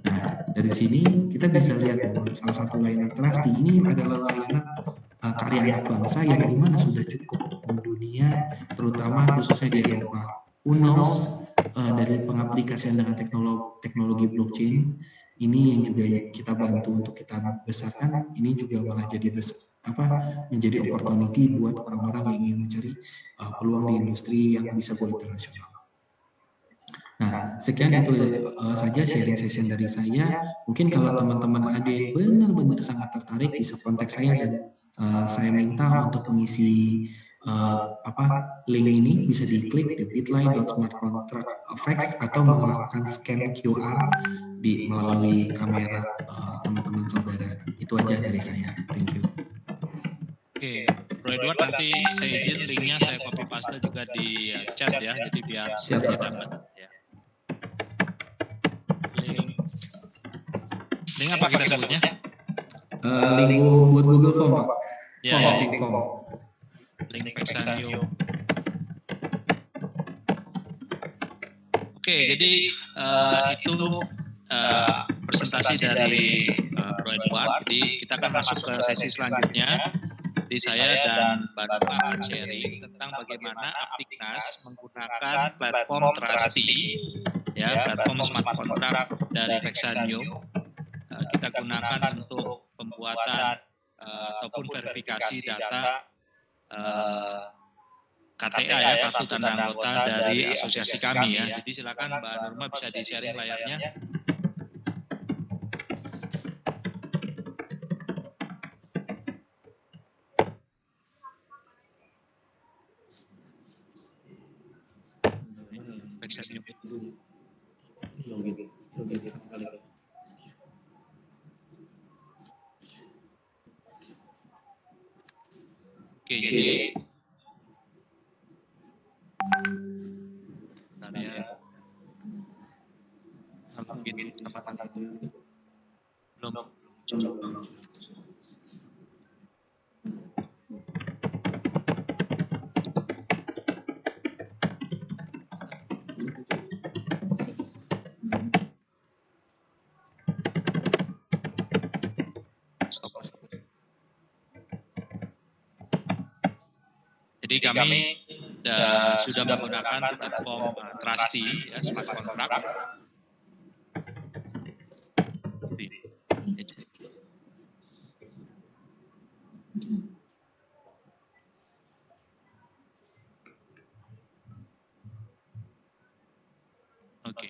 Nah, dari sini kita bisa lihat bahwa salah satu layanan Trusty ini adalah layanan karya anak bangsa yang dimana sudah cukup mendunia, terutama khususnya di Eropa. Unos dari pengaplikasian dengan teknologi blockchain ini yang juga kita bantu untuk kita besarkan, ini juga malah jadi menjadi opportunity buat orang-orang yang ingin mencari peluang di industri yang bisa go internasional. Nah, sekian itu saja sharing session dari saya. Mungkin kalau teman-teman ada yang benar-benar sangat tertarik bisa kontak saya dan saya minta untuk mengisi link ini bisa diklik di bit.ly/smartcontractfx atau melakukan scan QR melalui kamera teman-teman saudara. Itu aja dari saya. Thank you. Oke, Bro Edward nanti saya izin linknya saya copy paste juga di chat ya, jadi biar semuanya dapat. Ya. Link apa kita sebutnya? Link buat Google Form, Pak. Ya, link form. Link Vexanium. Oke, jadi itu presentasi dari Bro Edward. Jadi kita akan masuk ke sesi selanjutnya. Jadi saya dan Mbak Nurma akan sharing tentang bagaimana Aptiknas menggunakan platform Trusty, ya, platform smart contract dari Vexanium. Kita gunakan untuk pembuatan ataupun verifikasi data KTA ya, kartu tanda anggota dari asosiasi kami ya. Jadi silakan Mbak Nurma bisa di-sharing layarnya. Oke, jadi bentar ya. Mungkin tempat belum. Stop. Jadi kami sudah menggunakan platform Trusty, ya, smart contract. Oke.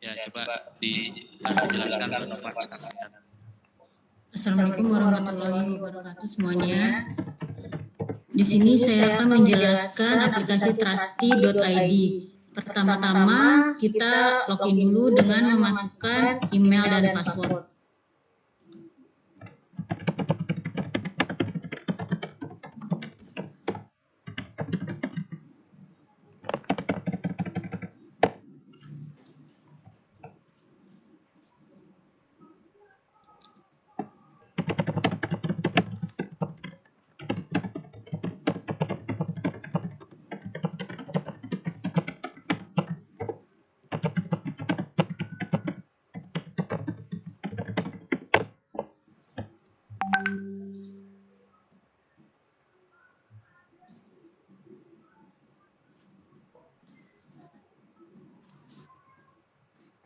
Ya, coba dijelaskan teman-teman sekalian. Assalamualaikum warahmatullahi wabarakatuh semuanya. Di sini saya akan menjelaskan aplikasi Trusty.id. Pertama-tama kita login dulu dengan memasukkan email dan password.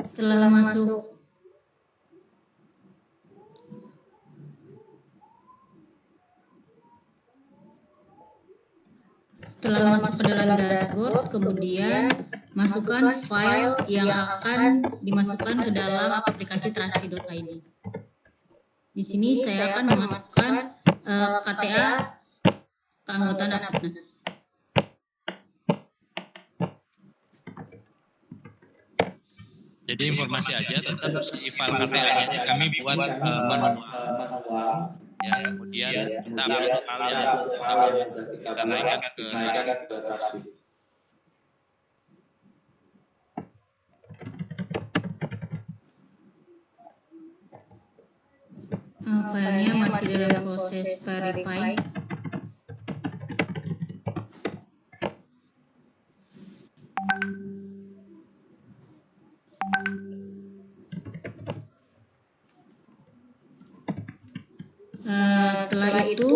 Setelah masuk ke dalam dashboard, kemudian masukkan file yang akan dimasukkan ke dalam aplikasi Trusty.id. Di sini saya akan memasukkan KTA keanggotaan Apiknas. Jadi informasi aja, tetap si file KTA-nya kami buat manual. Ya, kemudian kita upload file yang kita naikkan ke Trusty. Filenya masih dalam proses verify. Setelah itu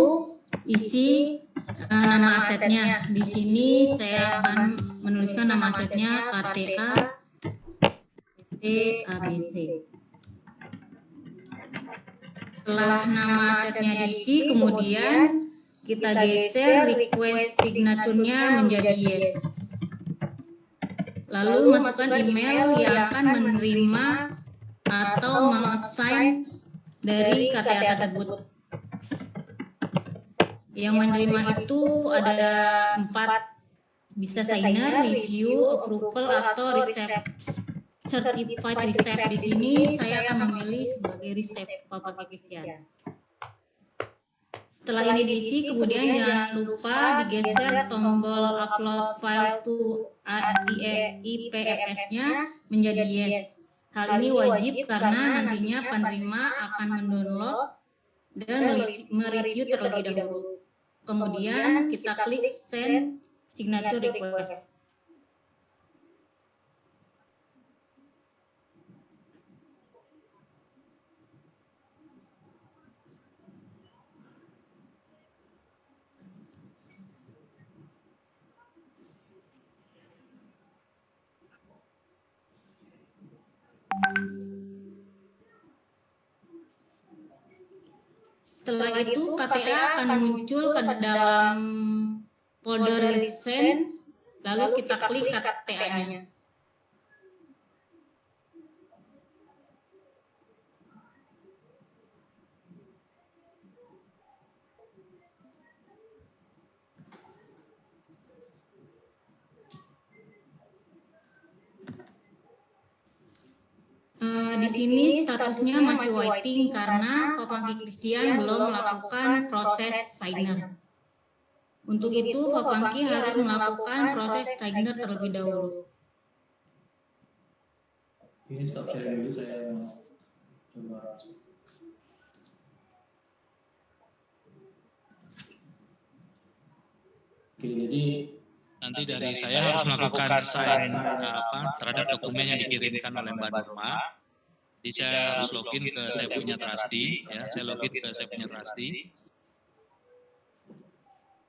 isi nama asetnya. Di sini saya akan menuliskan nama asetnya KTA ABC. Setelah nama asetnya diisi, kemudian kita geser request signature-nya menjadi yes. Lalu masukkan email yang akan menerima atau mengassign dari KTA tersebut. Yang menerima itu ada 4, bisa signer, review, approval, atau certified receipt. Di sini saya akan memilih sebagai receipt Pak Pangki Christian. Setelah ini diisi, kemudian jangan lupa digeser tombol upload file to IPFS-nya menjadi yes. Hal ini wajib karena nantinya penerima akan mendownload dan mereview terlebih dahulu. Kemudian kita klik send signature request. Setelah itu KTA akan muncul ke dalam folder recent, lalu kita klik KTA-nya. Di sini statusnya masih waiting karena Pak Pangki Christian belum melakukan proses signer. Untuk itu Pak Pangki harus melakukan proses signer terlebih dahulu. Ini stop sharing dulu, saya mau coba. Oke, jadi nanti dari saya harus melakukan sign terhadap dokumen yang dikirimkan oleh Mbak Norma. Jadi saya harus login ke saya punya Trusty, ya. Saya login ke saya punya Trusty.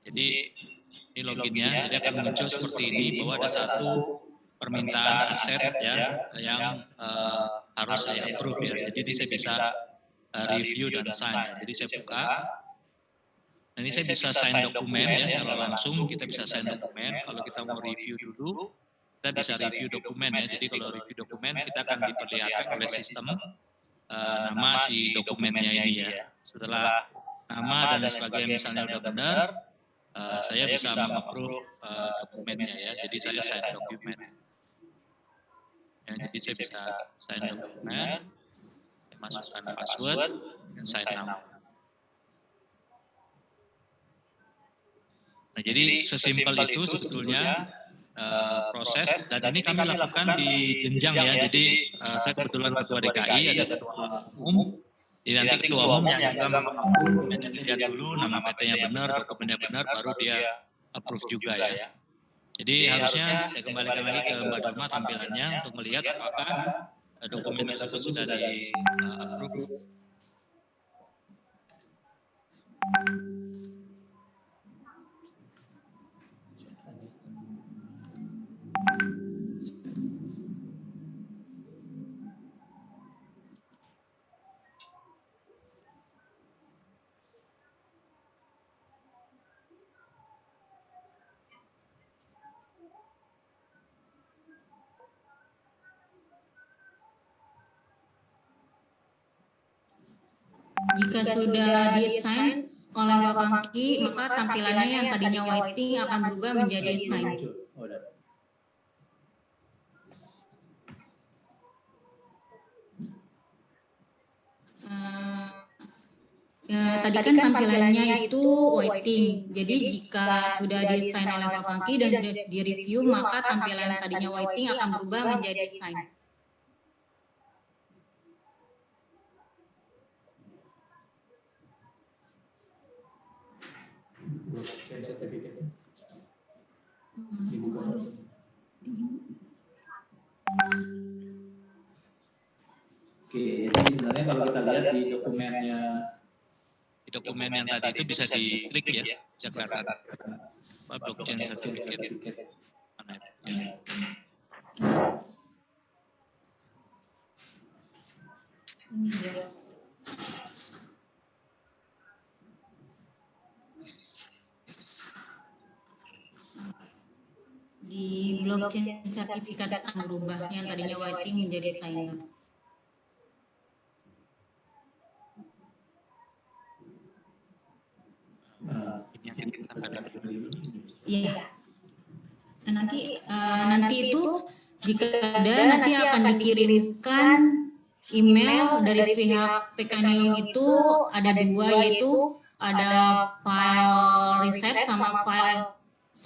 Jadi Ini loginnya, jadi akan muncul seperti ini bahwa ada satu permintaan aset ya yang harus saya approve ya. Jadi ini saya bisa review dan sign. Jadi saya buka. Nah, ini saya bisa sign dokumen ya secara langsung. Kita bisa sign dokumen. Kalau kita mau review dulu, kita bisa review dokumen ya. Jadi kalau review dokumen kita akan diperlihatkan oleh sistem nama si dokumennya ini ya. Setelah nama dan sebagainya misalnya udah benar, saya bisa mengapprove dokumennya ya. Jadi saya sign dokumen. Ya, jadi saya bisa sign dokumen, masukkan password, dan sign now. Nah, jadi sesimpel itu sebetulnya proses, dan ini kami lakukan di jenjang ya. Jadi saya kebetulan ketua DKI, ada ketua umum. Jadi nanti ketua umum yang juga lihat dulu nama PT-nya benar, dokumennya benar, baru dia approve juga ya. Jadi harusnya saya kembalikan lagi ke Mbak Dharma tampilannya untuk melihat apakah dokumen tersebut sudah di approve. Jika sudah di-assign oleh Pak Pangki, maka tampilannya yang tadinya waiting akan berubah menjadi assign. Tadi kan tampilannya itu waiting. Jadi jika sudah di-assign oleh Pak Pangki dan sudah di-review, maka tampilan tadinya waiting akan berubah menjadi assign. Blockchain certificate dibuka harus. Oke, jadi sebenarnya kalau kita lihat di dokumennya, Di dokumen yang tadi itu bisa diklik ya, bisa kelihatan blockchain certificate. Mana ya? Ini dia. Di blockchain sertifikat akan berubah yang tadinya waiting menjadi signer. Ini yang kita ada dulu. Iya. Nah, nanti itu jika ada nanti akan dikirimkan email dari pihak Pekanium itu ada dua, yaitu ada file receipt sama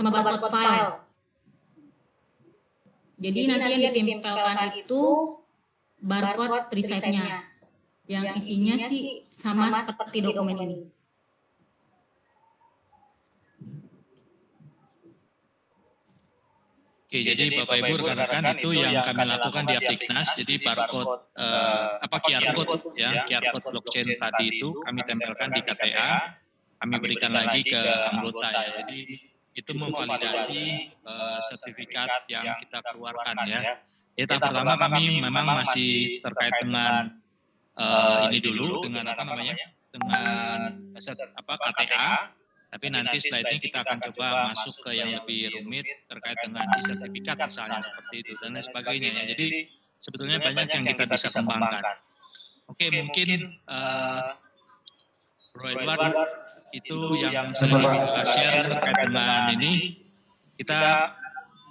barcode file. Jadi nanti yang ditempelkan itu barcode receipt-nya yang isinya sih sama seperti dokumen ini. Oke, jadi Bapak Ibu rekan-rekan itu yang kami lakukan di Apliknas. Jadi barcode QR code ya, QR code blockchain tadi itu kami tempelkan di KTA, kami berikan lagi ke anggota ya. Jadi itu memvalidasi sertifikat yang kita keluarkan ya. Jadi tahap pertama kami memang masih terkait dengan ini dulu dengan apa namanya? Dengan KTA. Tapi nanti setelah ini kita akan coba masuk ke yang lebih rumit terkait dengan e-sertifikat misalnya seperti itu dan lain sebagainya ya. Jadi sebetulnya banyak yang kita bisa kembangkan. Oke, mungkin Bro Edward itu yang saya bisa share terkait dengan ini. Kita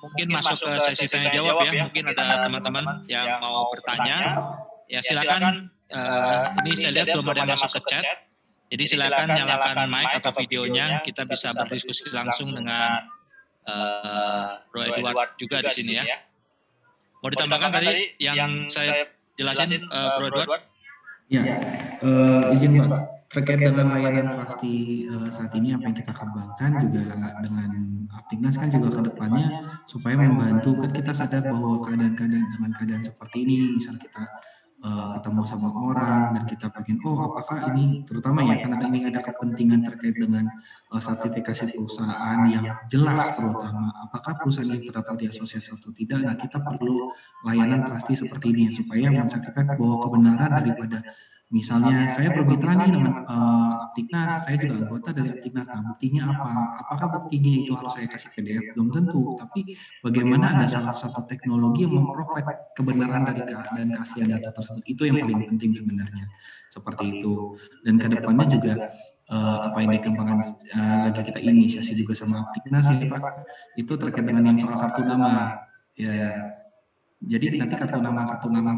mungkin masuk ke sesi tanya jawab ya. Mungkin ada teman-teman yang mau bertanya. Ya silakan. Ini saya lihat belum ada yang masuk ke chat. Jadi silakan nyalakan mic atau videonya, kita bisa berdiskusi langsung dengan Bro Edward juga di sini ya. Mau ditambahkan tadi yang saya jelasin Bro Edward? Ya, izin Pak, terkait dengan layanan Trusty saat ini apa yang kita kembangkan juga dengan Apliknas kan juga ke depannya supaya membantu, kan kita sadar bahwa dengan keadaan seperti ini, misal kita ketemu sama orang dan kita pengen apakah ini terutama ya karena ini ada kepentingan terkait dengan sertifikasi perusahaan yang jelas, terutama apakah perusahaan ini terdaftar di asosiasi atau tidak. Nah, kita perlu layanan trusty seperti ini supaya mensertifikasi bahwa kebenaran daripada misalnya saya bermitra nih dengan Aptiknas, saya juga anggota dari Aptiknas. Nah, buktinya apa? Apakah buktinya itu harus saya kasih PDF? Belum tentu. Tapi bagaimana ada salah satu teknologi yang memprovide kebenaran dari dan keaslian data tersebut, itu yang paling penting sebenarnya. Seperti itu. Dan kedepannya juga apa yang dikembangkan lagi kita inisiasi juga sama Aptiknas ya Pak, itu terkait dengan yang soal kartu nama. Ya. Jadi nanti kartu nama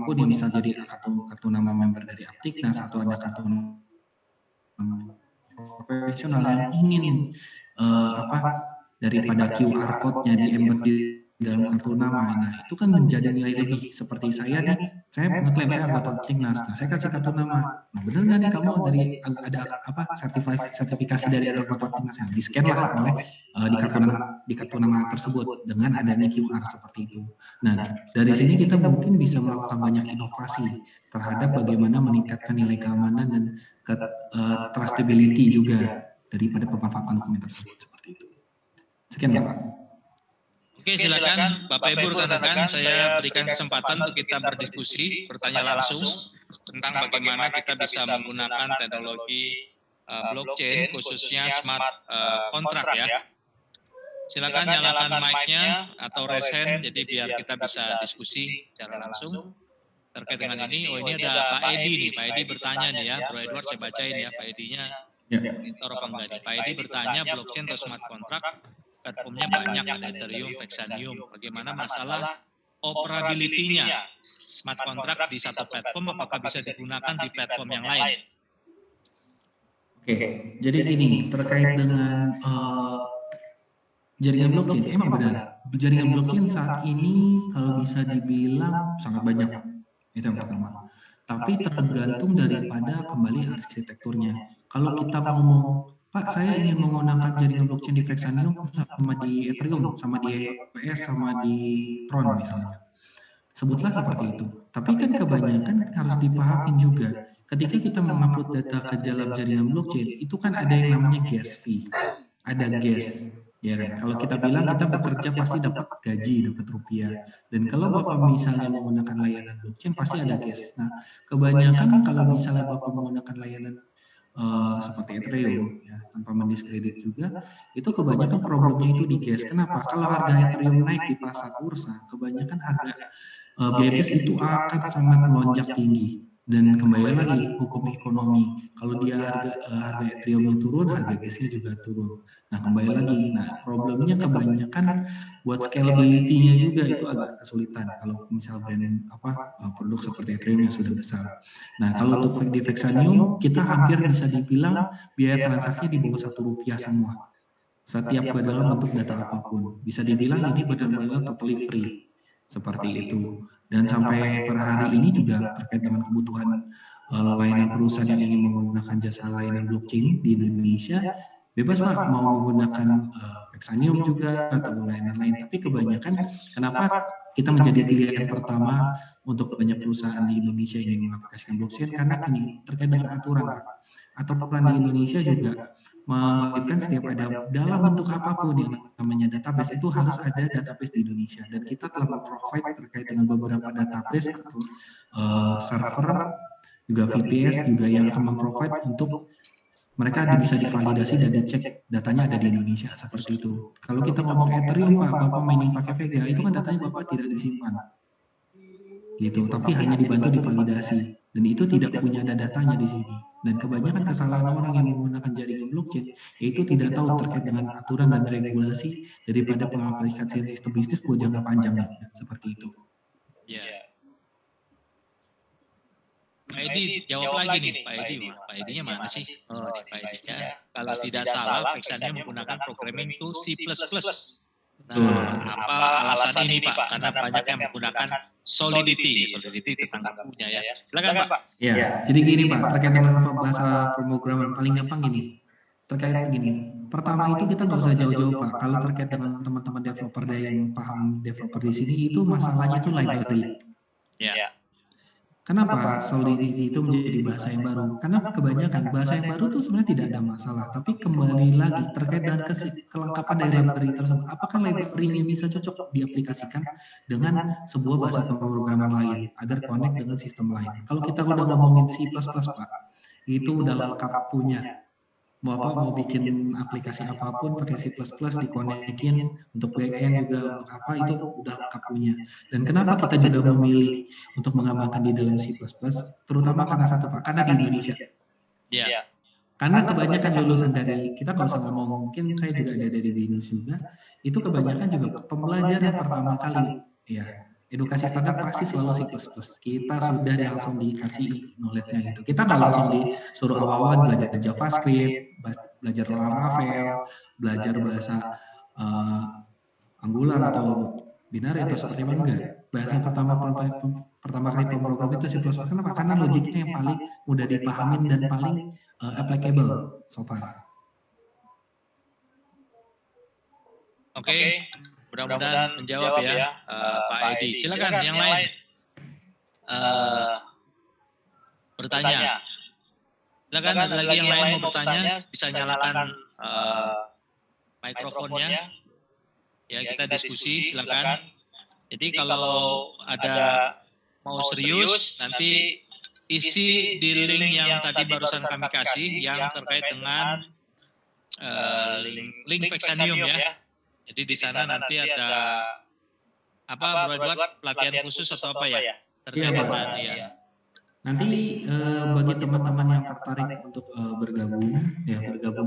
pun yang bisa jadi kartu nama member dari Aptiknas atau ada kartu nama profesional yang ingin daripada QR code-nya di embed di dalam kartu nama. Nah, itu kan menjadi nilai lebih. Seperti saya nih, saya mengeklaim saya anggota Aptiknas. Nah, saya kasih kartu nama. Nah, benar nggak nih kamu dari ada sertifikasi dari anggota Aptiknas? Nah, di scan lah oleh di kartu nama tersebut dengan adanya QR seperti itu. Nah, dari sini kita mungkin bisa melakukan banyak inovasi terhadap bagaimana meningkatkan nilai keamanan dan trustability juga daripada pemanfaatan dokumen tersebut seperti itu. Sekian Pak. Oke, silakan Bapak Ibu rekan-rekan, saya berikan kesempatan untuk kita berdiskusi, bertanya langsung tentang bagaimana kita bisa menggunakan teknologi blockchain khususnya smart contract ya. Silakan nyalakan mic-nya atau raise hand, jadi biar kita bisa diskusi secara langsung terkait dengan ini. Oh, ini ada Pak Edi nih, Pak Edi bertanya nih ya, Bro Edward saya bacain ya, Pak Edinya monitor apa enggak nih. Pak Edi bertanya blockchain atau smart contract, platformnya banyak, ada Ethereum, Vexanium, bagaimana masalah operability-nya smart contract di satu platform, apakah bisa digunakan di platform yang lain? Oke, jadi gini, terkait dengan jaringan blockchain, emang benar. Jaringan blockchain saat ini kalau bisa dibilang sangat banyak, itu yang pertama. Tapi tergantung daripada kembali arsitekturnya. Kalau kita ngomong, Pak, saya ingin menggunakan jaringan blockchain di Vexanium sama di Ethereum, sama di EPS, sama di Tron misalnya. Sebutlah seperti itu. Tapi kan kebanyakan harus dipahamin juga. Ketika kita mengupload data ke dalam jaringan blockchain, itu kan ada yang namanya gas fee. Ada gas. Ya kan? Kalau kita bilang kita bekerja pasti dapat gaji, dapat rupiah. Dan kalau Bapak misalnya menggunakan layanan blockchain pasti ada gas. Nah, kebanyakan kalau misalnya Bapak menggunakan layanan seperti Ethereum, ya, tanpa mendiskredit juga, itu kebanyakan problemnya itu di gas. Kenapa? Kalau harga Ethereum naik di pasar bursa, kebanyakan harga biaya gas itu akan sangat melonjak tinggi. Dan kembali lagi hukum ekonomi, kalau dia harga Ethereum turun, harga gasnya juga turun. Nah, kembali lagi, problemnya kebanyakan buat scalability-nya juga itu agak kesulitan kalau misal brand produk seperti Ethereum yang sudah besar. Nah, kalau untuk di Vexanium kita hampir bisa dibilang biaya transaksinya di bawah Rp1 semua. Setiap dalam bentuk data apapun. Bisa dibilang ini benar-benar totally free. Seperti itu. Dan sampai per hari ini juga terkait dengan kebutuhan layanan perusahaan yang ingin menggunakan jasa layanan blockchain di Indonesia, bebas Pak mau menggunakan Vexanium juga atau layanan lain. Tapi kebanyakan kenapa kita menjadi pilihan pertama untuk banyak perusahaan di Indonesia yang ingin mengaplikasikan blockchain, karena ini terkait dengan aturan Pak. Aturan di Indonesia juga mewajibkan setiap ada dalam bentuk apapun yang namanya database itu harus ada database di Indonesia, dan kita telah memprovide terkait dengan beberapa database atau server juga VPS juga yang akan memprovide untuk mereka bisa divalidasi dan dicek datanya ada di Indonesia seperti itu. Kalau kita ngomong Ethereum Pak, Bapak mining pakai Vega, itu kan datanya Bapak tidak disimpan. Gitu, tapi hanya dibantu divalidasi dan itu tidak punya datanya di sini. Dan kebanyakan kesalahan orang yang menggunakan jaringan blockchain yaitu tidak tahu terkait dengan aturan dan regulasi daripada pengaplikasian sistem bisnis buat jangka panjang seperti itu. Ya. Pak Edi jawab lagi nih, Pak Edi. Pak Edinya mana sih? Oh, di Pak Edi ya. Kalau tidak salah, Vexanium menggunakan programming to C++. Nah, apa alasan ini Pak? Karena banyak yang menggunakan Solidity tentang bukunya ya. Silakan Pak. Ya, jadi gini Pak, terkait dengan bahasa pemrograman paling gampang gini. Terkait gini, pertama itu kita nggak usah jauh-jauh Pak. Kalau terkait dengan teman-teman developer yang paham developer di sini, itu masalahnya itu library. Ya. Kenapa Solidity itu menjadi bahasa yang baru? Karena kebanyakan bahasa yang baru itu sebenarnya tidak ada masalah, tapi kembali lagi terkait dengan kelengkapan dari library tersebut. Apakah library ini bisa cocok diaplikasikan dengan sebuah bahasa pemrograman lain agar connect dengan sistem lain? Kalau kita udah ngomongin C++, Pak, itu udah lengkap punya. Mau bikin aplikasi apapun pakai C++ dikonekin untuk backend juga untuk apa itu udah lengkap punya. Dan kenapa kita juga memilih untuk mengembangkan di dalam C++, terutama karena satu Pak, karena di Indonesia. Iya. Karena kebanyakan lulusan dari kita kalau usah ngomong, mungkin saya juga ada dari Binus juga, itu kebanyakan juga pembelajaran pertama kali, ya. Edukasi standar pasti selalu C++. Kita sudah langsung dikasih knowledge-nya gitu. Kita nggak langsung disuruh awal-awal belajar JavaScript, belajar Laravel, belajar bahasa Angular atau binary atau seperti apa, enggak. Bahasa pertama kali pemrogram itu C++. Kenapa? Karena logiknya yang paling mudah dipahamin dan paling applicable so far. Oke. Mudah-mudahan menjawab ya, Pak Edi. Silakan yang lain bertanya. Silakan ada lagi yang lain mau bertanya, bisa nyalakan mikrofonnya. Ya, kita diskusi, silakan. Jadi kalau ada mau serius, nanti isi di link yang tadi barusan kami kasih, yang terkait dengan link Vexanium ya. Jadi di sana nanti ada buat pelatihan khusus atau apa ya? Terkait dengan ya. Nanti bagi teman-teman yang tertarik untuk bergabung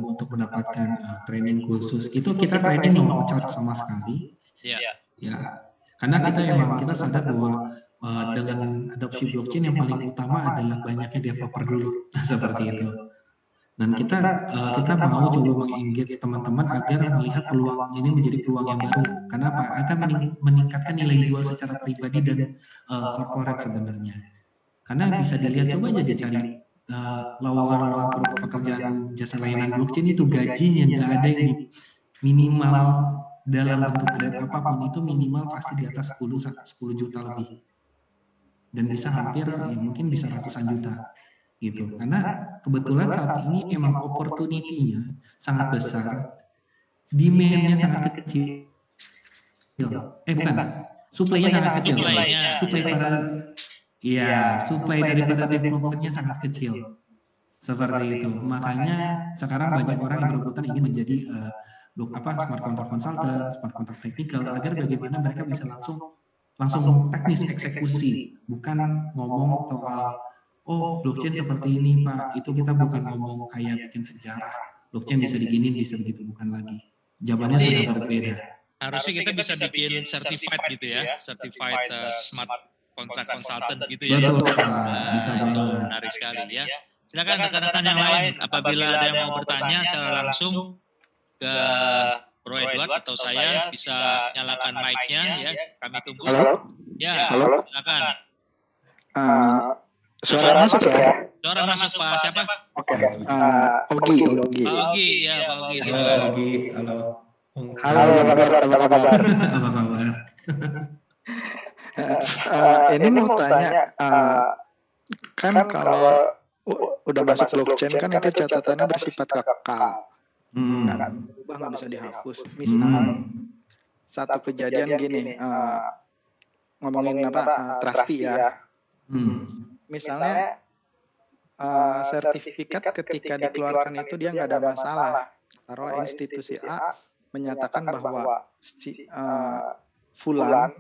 untuk mendapatkan training khusus, itu kita training no charge sama sekali. Iya. Ya, karena kita sadar bahwa dengan adopsi blockchain yang paling utama adalah banyaknya developer dulu, seperti itu. Dan kita mau coba mengengage teman-teman agar melihat peluang ini menjadi peluang yang baru. Karena apa? Akan meningkatkan nilai jual secara pribadi dan corporate sebenarnya. Karena bisa dilihat, coba aja dicari lowongan pekerjaan jasa layanan blockchain itu gajinya nggak ada yang minimal dalam bentuk grade apapun itu minimal pasti di atas 10 juta lebih. Dan bisa hampir mungkin bisa ratusan juta. Gitu. Karena kebetulan saat ini emang opportunity-nya sangat besar, demand-nya sangat kecil. Bukan, supply-nya sangat kecil. Supply daripada developer-nya sangat kecil. Seperti itu. Makanya sekarang banyak orang yang berebutan ingin menjadi smart contract consultant, smart contract technical, agar bagaimana mereka bisa langsung teknis eksekusi, bukan ngomong soal blockchain seperti ini Pak, itu kita bukan ngomong kayak bikin sejarah, blockchain bisa diginin, bisa begitu, bukan lagi. Jawabannya sudah berbeda. Harusnya kita bisa bikin certified gitu ya, certified smart contract consultant gitu ya. Betul, bisa banget. Menarik sekali ya. Silakan rekan-rekan yang lain, apabila ada yang mau bertanya secara langsung ke Bro Edward atau saya, bisa nyalakan mic-nya ya, kami tunggu. Halo? Ya, halo? silakan. Suara masuk ya? Suara masuk Pak, siapa? Oke. Ogi. Pak Ogi, ya Pak Ogi. Silakan. Ogi, halo. Halo, apa kabar? Apa kabar? Ini mau tanya, kan kalau udah masuk blockchain kan itu catatannya bersifat kekal. Berubah nggak bisa dihapus. Misal satu kejadian gini, ngomongin trustee ya. Misalnya sertifikat ketika dikeluarkan itu dia nggak ada masalah. Taruhlah institusi A menyatakan bahwa si Fulan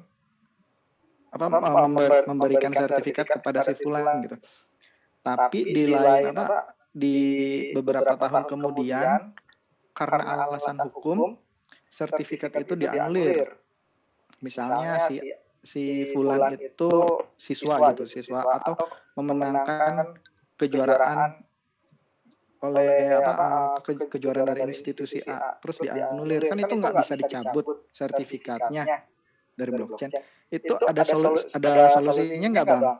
memberikan sertifikat kepada si Fulan gitu. Tapi di beberapa tahun kemudian karena alasan hukum sertifikat itu dianulir. Misalnya si Fulan itu siswa atau memenangkan kejuaraan oleh kejuaraan dari institusi A terus dianulir, kan itu nggak bisa dicabut sertifikatnya dari blockchain. Itu ada solusinya nggak Bang?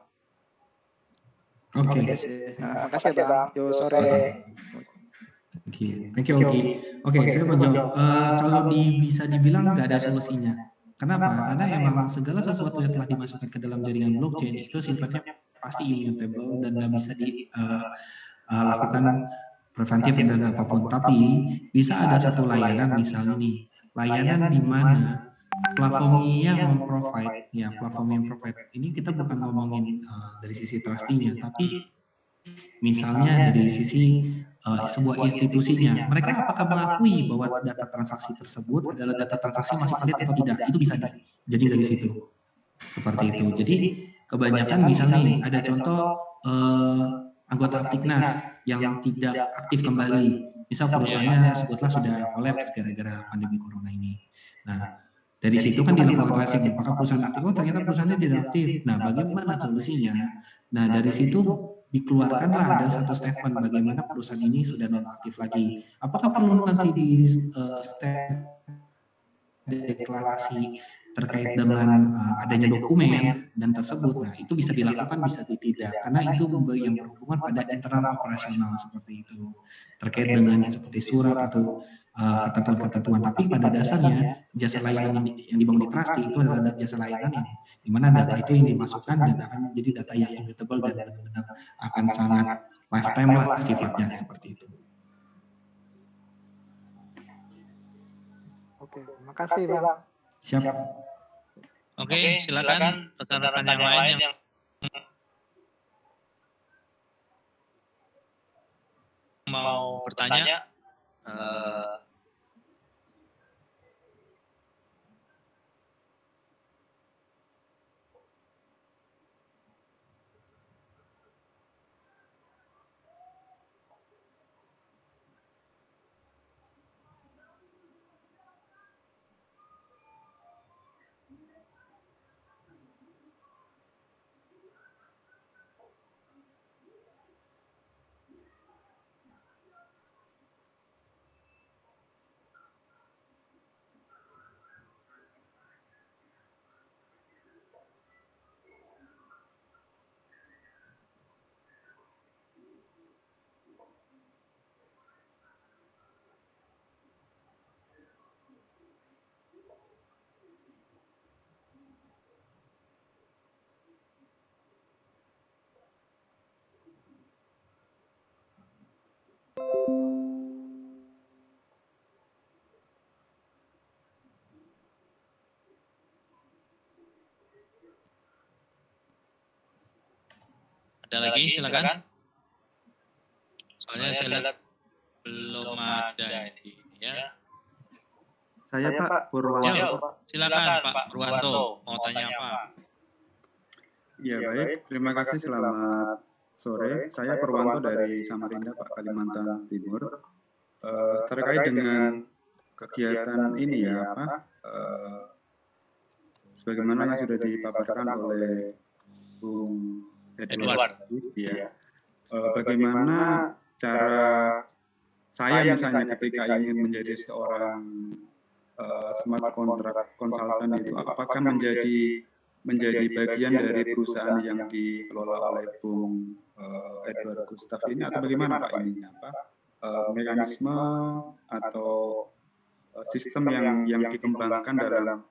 Oke. Makasih ya Bang. Yo sore. Thank you Oki. Oke, saya menjawab. Kalau bisa dibilang nggak ada solusinya. Kenapa? Karena emang segala sesuatu yang telah dimasukkan ke dalam jaringan blockchain itu sifatnya pasti immutable dan nggak bisa dilakukan preventif dan apapun. Tapi bisa ada satu layanan, misalnya nih, layanan di mana platform yang memprovide, ini kita bukan ngomongin dari sisi trustinya, tapi misalnya dari sisi sebuah institusinya, mereka apakah mengakui bahwa data transaksi tersebut adalah data transaksi masih valid atau tidak? Itu bisa jadi dari situ, seperti itu. Jadi kebanyakan misalnya nih, ada contoh anggota Aptiknas yang tidak aktif kembali, misal perusahaannya sebutlah sudah kolaps gara-gara pandemi corona ini. Nah, dari situ kan dilakukan tracing, apakah perusahaan aktif? Oh, ternyata perusahaannya tidak aktif. Nah, bagaimana solusinya? Nah, dari situ dikeluarkanlah ada satu statement bagaimana perusahaan ini sudah non aktif lagi. Apakah perlu nanti di step deklarasi terkait dengan adanya dokumen dan tersebut? Nah, itu bisa dilakukan, bisa tidak, karena itu yang berhubungan pada internal operasional seperti itu, terkait dengan seperti surat atau ketentuan-ketentuan. Tapi pada dasarnya jasa layanan yang dibangun di Trusty itu adalah jasa layanan yang di mana data itu yang dimasukkan dan akan menjadi data yang immutable dan benar-benar akan sangat lifetime lah sifatnya, seperti itu. Oke, makasih Bang. Siap. Oke, silakan rekan-rekan yang lain yang mau bertanya. Ada lagi, silakan. Soalnya saya lihat belum ada ini ya. Saya Pak Purwanto. Silakan Pak Purwanto, mau tanya apa? Ya baik, terima kasih, selamat sore. Saya Purwanto dari Samarinda, Pak, Kalimantan Timur. Terkait dengan kegiatan ini ya Pak, sebagaimana yang sudah dipaparkan oleh Bung Edward, ya. Bagaimana cara saya misalnya ketika ingin menjadi seorang smart contract consultant itu, apakah menjadi bagian dari perusahaan yang dikelola oleh Bung Edward Gustaf ini, atau bagaimana Pak ininya, Pak? Mekanisme atau sistem yang dikembangkan dalam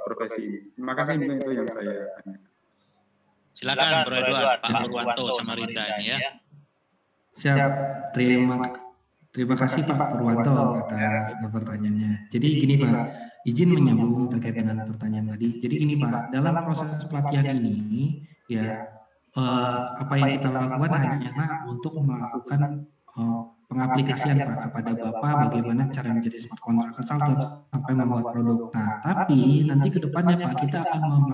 profesi ini. Terima kasih, mungkin itu yang saya tanya. Silakan Bro Edward, Pak Purwanto Samarinda ini ya. Siap, terima kasih Pak Purwanto atas pertanyaannya. Jadi gini Pak, izin menyambung terkait dengan pertanyaan tadi. Jadi gini Pak, dalam proses pelatihan ini ya apa yang kita lakukan hanyalah untuk melakukan pengaplikasian Pak kepada Bapak bagaimana cara menjadi smart contract consultant sampai membuat produk. Nah, tapi nanti ke depannya Pak kita akan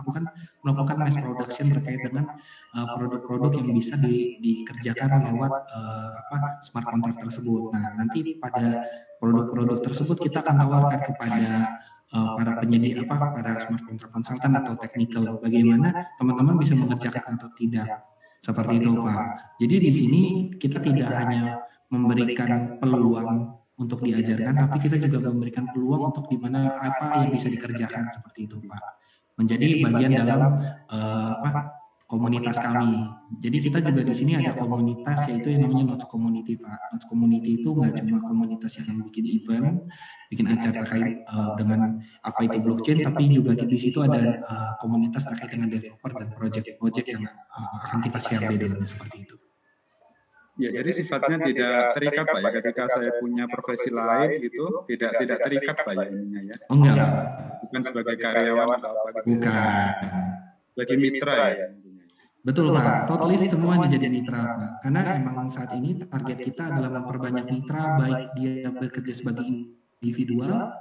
melakukan mass production terkait dengan produk-produk yang bisa dikerjakan lewat smart contract tersebut. Nah, nanti pada produk-produk tersebut kita akan tawarkan kepada para penyedia para smart contract consultant atau technical, bagaimana teman-teman bisa mengerjakan atau tidak. Seperti itu Pak. Jadi di sini kita tidak hanya memberikan peluang untuk diajarkan, tapi kita juga memberikan peluang untuk di mana apa yang bisa dikerjakan, seperti itu Pak. Menjadi bagian dalam komunitas kami. Jadi kita juga di sini ada komunitas, yaitu yang namanya Notes Community Pak. Notes Community itu nggak cuma komunitas yang bikin event, bikin acara terkait dengan apa itu blockchain, tapi juga di situ ada komunitas terkait dengan developer dan project-project yang akan kita share di dalamnya seperti itu. Ya, jadi sifatnya tidak terikat Pak ya, ketika saya punya profesi lain gitu, tidak terikat Pak ya ininya ya. Oh enggak. Bukan sebagai karyawan atau apa gitu. Bukan. Bagi mitra ya. Betul Pak, Totlist semua menjadi mitra Pak. Karena emang saat ini target kita adalah memperbanyak mitra, baik dia bekerja sebagai individual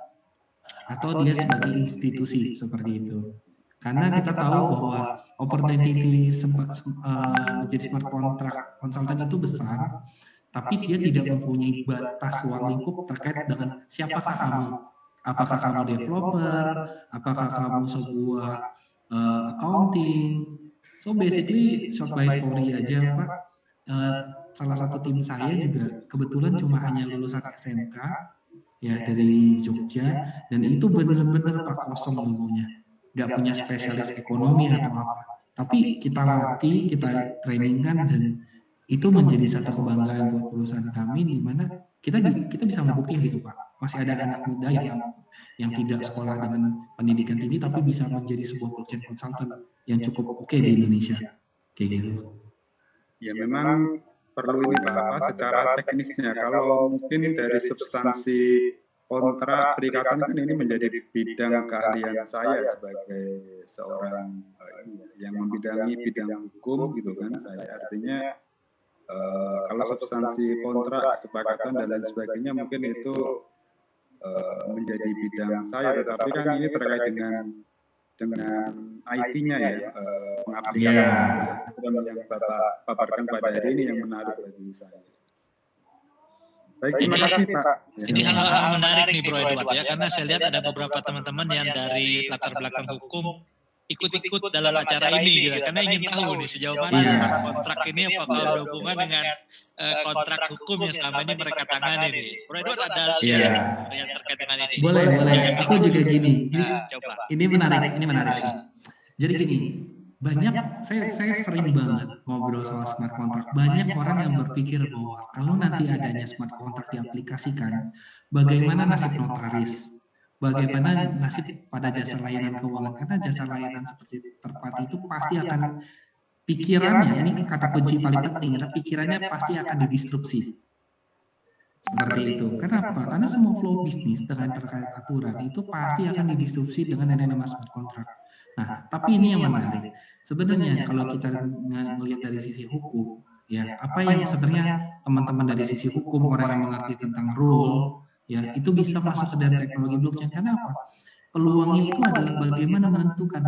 atau dia sebagai institusi seperti itu. Karena kita tahu bahwa opportunity menjadi smart contract consultant itu besar, tapi dia tidak mempunyai batas ruang lingkup terkait dengan siapakah kamu. Apakah kamu developer, apakah kamu sebuah accounting. So basically short by story aja Pak. Salah satu tim saya juga kebetulan cuma hanya lulusan SMK ya dari Jogja, dan itu benar-benar Pak kosong ilmunya. Nggak punya spesialis ekonomi atau apa, tapi kita latih, kita trainingkan, dan itu menjadi satu kebanggaan buat perusahaan kami, di mana kita bisa membuktikan gitu Pak, masih ada anak muda yang tidak sekolah dengan pendidikan tinggi tapi bisa menjadi sebuah blockchain consultant yang cukup oke di Indonesia, kayak gitu. Ya memang perlu ini Pak, secara teknisnya, kalau mungkin dari substansi kontrak perikatan kan ini menjadi bidang keahlian saya sebagai seorang yang membidangi bidang hukum gitu kan, saya artinya kalau substansi kontrak, kesepakatan dan lain sebagainya mungkin itu menjadi bidang saya, tetapi kan ini terkait dengan IT-nya ya, pengaplikasian yang Bapak paparkan pada hari ini yang menarik bagi saya. Baik, terima kasih Pak. Ini hal menarik nih Bro Edward ya, karena saya lihat ada beberapa teman-teman yang dari latar belakang hukum ikut-ikut dalam acara ini gitu, karena ingin tahu nih sejauh mana smart kontrak ini apakah berhubungan dengan kontrak hukum yang selama ini mereka tangani nih. Bro Edward ada yang terkait dengan ini? Boleh. Aku juga gini. Ini menarik. Jadi gini, banyak saya sering banget ngobrol soal smart contract. Banyak orang yang berpikir bahwa kalau nanti adanya smart contract diaplikasikan, bagaimana nasib notaris? Bagaimana nasib pada jasa layanan keuangan? Karena jasa layanan seperti third party itu pasti akan pikirannya, ini kata kunci paling penting, pikirannya pasti akan didisrupsi. Seperti itu. Kenapa? Karena semua flow bisnis dengan terkait aturan itu pasti akan didisrupsi dengan yang namanya smart contract. Nah, tapi ini yang menarik. Sebenarnya kalau kita melihat dari sisi hukum, ya apa yang sebenarnya teman-teman dari sisi hukum, orang yang mengerti tentang rule, ya itu bisa masuk ke dalam teknologi blockchain. Karena apa? Peluangnya itu adalah bagaimana menentukan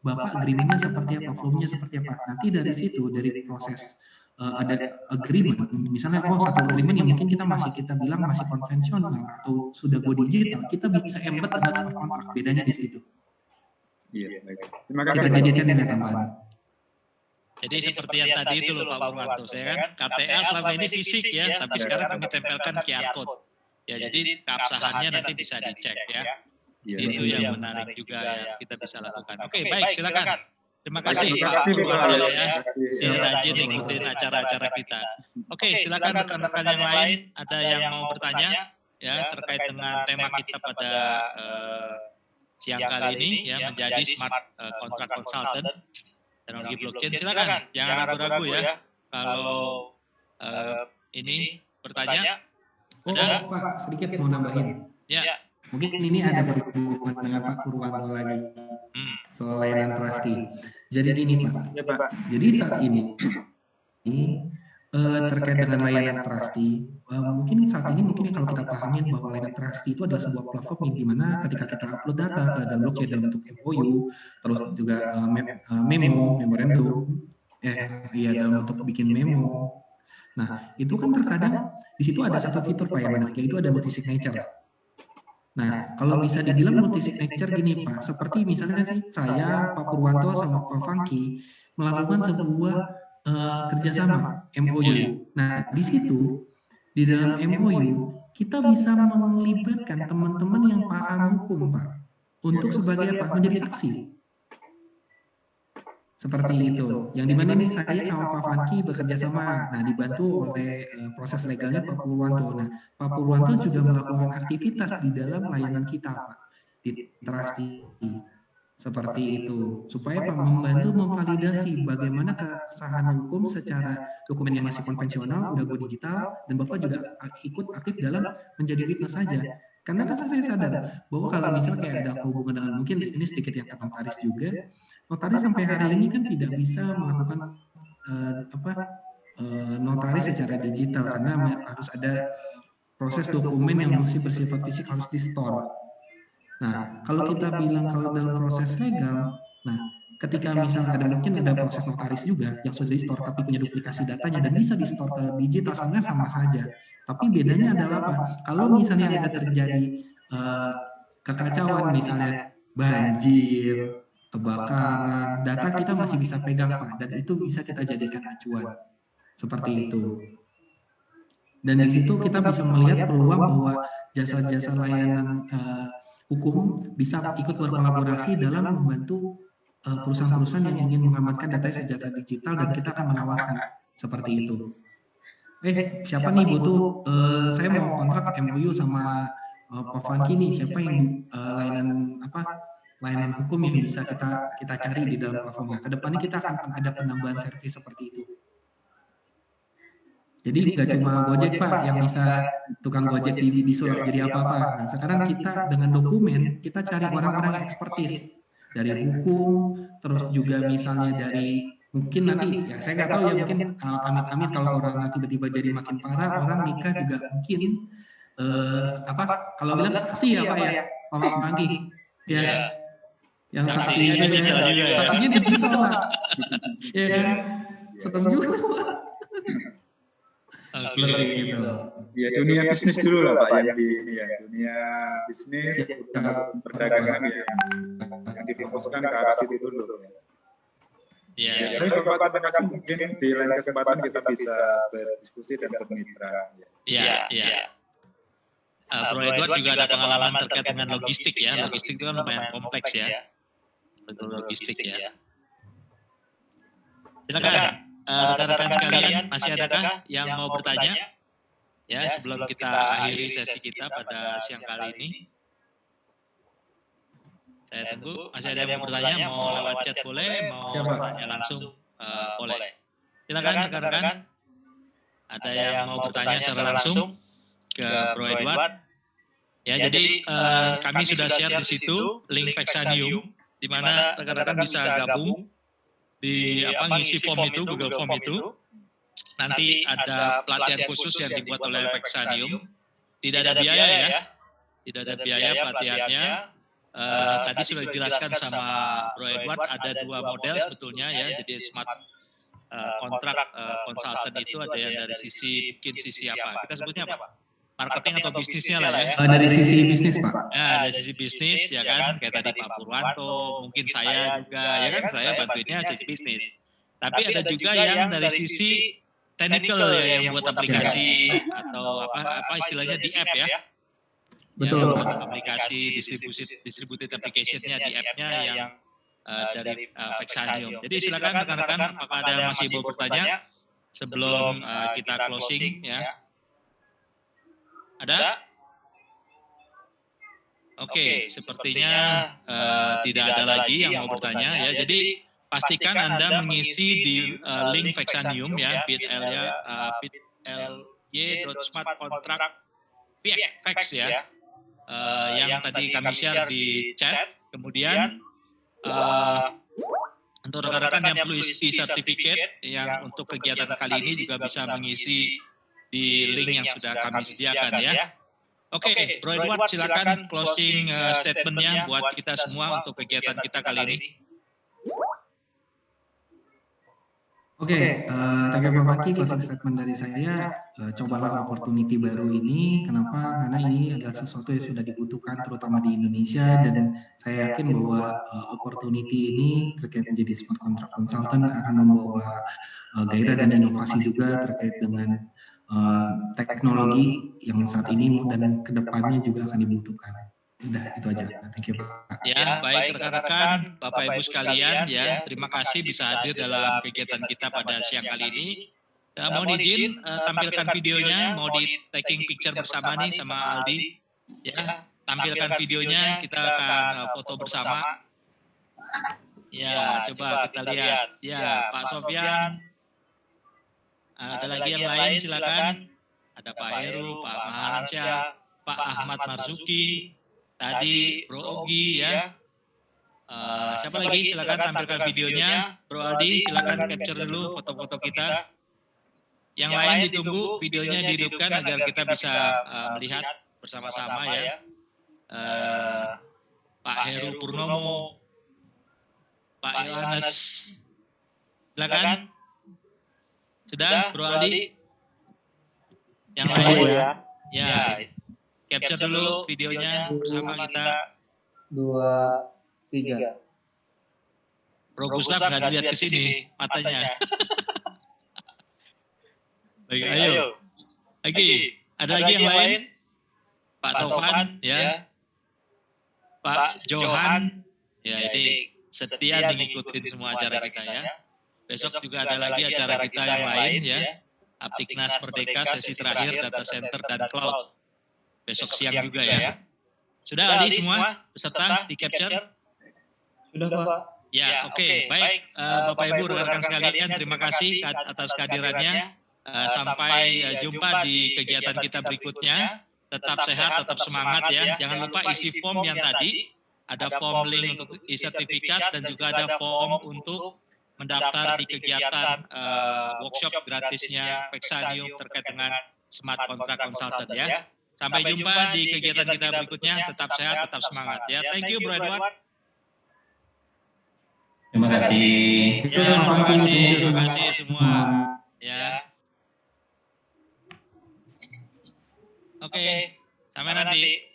Bapak agreement-nya seperti apa, flow-nya seperti apa. Nanti dari situ, dari proses ada agreement, misalnya satu agreement yang mungkin kita bilang masih konvensional atau sudah go digital, kita bisa embed dengan smart contract, bedanya di situ. Iya, baik. Terima kasih. Kita jadikan dengan tambahan. Jadi seperti yang tadi itu loh Pak Purwanto, saya kan KTA selama ini fisik ya, tapi sekarang kami tempelkan QR code. Ya, jadi keabsahannya nanti bisa dicek ya. Itu yang menarik juga yang kita bisa lakukan. Oke, baik, silakan. Terima kasih Pak Purwanto ya, yang rajin ikutin acara-acara kita. Oke, silakan rekan-rekan yang lain, ada yang mau bertanya ya terkait dengan tema kita pada siang kali ini ya, menjadi smart contract consultant teknologi blockchain. Silakan, jangan ragu-ragu ya kalau ini bertanya. Pak, sedikit mau nambahin. Ya. Mungkin ini ada berhubungan dengan Pak Purwanto lagi soal layanan trustee. Jadi gini Pak, jadi saat ini terkait dengan layanan trustee, mungkin saat ini kalau kita pahamin bahwa layanan trustee itu adalah sebuah platform yang dimana ketika kita upload data ke dalam blockchain dalam bentuk MOU, terus juga memorandum, dalam bentuk bikin memo. Nah, itu kan terkadang di situ ada satu fitur Pak yang menarik, yaitu ada multi signature. Nah, kalau bisa dibilang multi signature gini Pak, seperti misalnya nanti saya, Pak Purwanto sama Pak Funky melakukan sebuah kerjasama MOU. Nah, di situ di dalam MOU kita bisa melibatkan teman-teman yang paham hukum Pak, untuk sebagai apa? Menjadi saksi. Seperti itu. Yang dimana nih saya sama Pak Funky bekerja sama, nah dibantu oleh proses legalnya Pak Purwanto. Nah, Pak Purwanto juga melakukan aktivitas di dalam layanan kita Pak, di Trustee. Seperti itu, supaya Pak membantu memvalidasi bagaimana kesahan hukum secara dokumen yang masih konvensional, udah go digital, dan Bapak juga ikut aktif dalam menjadi witness saja. Karena kan saya sadar bahwa kalau misalnya kayak ada hubungan dengan, mungkin ini sedikit yang ke notaris juga, notaris sampai hari ini kan tidak bisa melakukan notaris secara digital karena harus ada proses dokumen yang mesti bersifat fisik harus di store. Nah, kalau kita bilang kalau dalam proses legal, nah ketika misalnya ada mungkin ada proses notaris juga yang sudah di store tapi punya duplikasi datanya dan bisa di store ke digital, sebenarnya sama saja. Tapi bedanya adalah apa? Kalau misalnya ada terjadi kekacauan, misalnya banjir, kebakaran, data kita masih bisa pegang Pak, dan itu bisa kita jadikan acuan seperti itu. Dan di situ kita bisa melihat peluang bahwa jasa-jasa layanan hukum bisa ikut berkolaborasi dalam membantu perusahaan-perusahaan yang ingin mengamankan data secara digital, dan kita akan menawarkan seperti itu. Siapa nih butuh, saya mau kontrak MOU sama Pak Franky nih, siapa yang layanan hukum yang bisa kita cari di dalam platformnya. Kedepannya kita akan ada penambahan servis seperti itu. Jadi nggak cuma Gojek Pak yang bisa tukang Gojek disulap jadi apa-apa. Nah, sekarang kita dengan dokumen kita cari orang-orang yang ekspertis dari hukum, terus juga misalnya dari mungkin nanti ya saya nggak tahu ya, mungkin amit-amit kalau orang tiba-tiba jadi makin parah, orang nikah juga mungkin kalau bilang saksi ya Pak ya, Pak Franky ya, yang saksinya digital Pak, ya kan, serem juga Pak. Gitu. Ya dunia bisnis dulu lah Pak, yang di ini ya, dunia bisnis, perdagangan ya, yang difokuskan ke arah situ dulu. Ya, tapi Bapak terima kasih, mungkin di lain kesempatan kita bisa berdiskusi dan bermitra. Iya. Bro Edward juga ada pengalaman terkait dengan logistik ya, logistik itu kan lumayan kompleks ya, betul logistik ya. Silakan. Rekan-rekan sekalian, masih adakah yang mau bertanya? Ya, sebelum kita akhiri sesi kita pada siang kali ini. Saya tunggu, masih ada yang mau bertanya, mau lewat chat boleh, mau bertanya langsung boleh. Silakan rekan-rekan. Ada yang mau bertanya secara langsung ke Bro Edward. Ya, jadi kami sudah share di situ link Vexanium, di mana rekan-rekan bisa gabung di ngisi form itu, Google Form itu. Nanti ada pelatihan khusus yang dibuat oleh Vexanium. Tidak ada biaya ya, tidak ada biaya pelatihannya. Tadi sudah dijelaskan sama Bro Edward, ada dua model sebetulnya ya. Jadi smart kontrak konsultan itu ada yang dari sisi apa? Kita sebutnya apa? Marketing atau bisnisnya lah ya. Dari sisi bisnis Pak. Nah, dari sisi bisnis ya kan, kayak tadi Pak Purwanto, mungkin saya juga, ya kan saya bantuinnya sisi bisnis. Tapi ada juga yang dari sisi technical ya, yang buat aplikasi atau apa istilahnya di app ya. Betul. Yang aplikasi distributed application-nya di app-nya yang dari Vexanium. Jadi silakan rekan-rekan, apakah ada yang masih mau bertanya sebelum kita closing ya. Ada? Oke, sepertinya tidak ada lagi yang mau bertanya ya. Jadi pastikan Anda mengisi di link Vexanium ya, bit.ly/smart-contract-vex ya, yang tadi kami share di chat. Kemudian untuk rekan-rekan yang perlu isi sertifikat yang untuk kegiatan kali ini juga bisa mengisi di link yang sudah kami sediakan ya. Oke, Bro Edward silakan closing statement-nya buat kita semua untuk kegiatan kita kali ini. Oke, thank you Pak Franky, closing statement dari saya, cobalah opportunity baru ini. Kenapa? Karena ini adalah sesuatu yang sudah dibutuhkan terutama di Indonesia, dan saya yakin bahwa opportunity ini terkait menjadi smart contract consultant akan membawa gairah dan inovasi juga terkait dengan teknologi yang saat ini dan kedepannya juga akan dibutuhkan. Udah, itu aja. Thank you Pak. Ya, baik rekan-rekan, Bapak Ibu sekalian ya, terima kasih bisa hadir dalam kegiatan kita pada siang kali ini. Mohon izin tampilkan videonya, mau di taking picture bersama nih sama Aldi. Ya, tampilkan videonya, kita akan foto bersama. Ya, coba kita lihat. Ya, Pak Sofyan. Ada lagi yang lain, silakan. Ada Pak Heru, Pak Maharansyah, Pak Ahmad Marzuki, tadi Bro Ogi ya. Siapa lagi? Silakan tampilkan videonya. Bro Aldi, silakan capture dulu foto-foto kita. Yang lain ditunggu videonya dihidupkan agar kita bisa melihat bersama-sama ya. Pak Heru Purnomo, Pak Yohanes, silakan. Sudah, Bro Aldi? Yang lain ya, capture dulu videonya bersama kita. 2, 3. Bro Gustaf nggak lihat ke sini matanya. Baik, ayo. Lagi, ada lagi yang lain? Pak Taufan, ya. Pak Johan, ya ini setia mengikuti semua acara kita ya. Besok juga ada lagi acara kita yang lain ya. Aptiknas Merdeka sesi terakhir Data Center dan Cloud. Besok siang juga ya. Sudah Aldi semua peserta di capture? Sudah, Pak. Ya, oke. Baik, Bapak Ibu rekan-rekan sekalian, terima kasih atas kehadirannya. Sampai jumpa di kegiatan kita berikutnya. Tetap sehat, tetap semangat ya. Jangan lupa isi form yang tadi. Ada form link untuk e-sertifikat dan juga ada form untuk mendaftar di kegiatan workshop gratisnya Pexanium terkait dengan Smart Contract Consultant ya. Sampai jumpa di kegiatan kita berikutnya. Tetap sehat, tetap semangat ya. Thank you Bro Edward. Terima kasih. Ya, terima kasih semua. Ya. Oke, sampai nanti.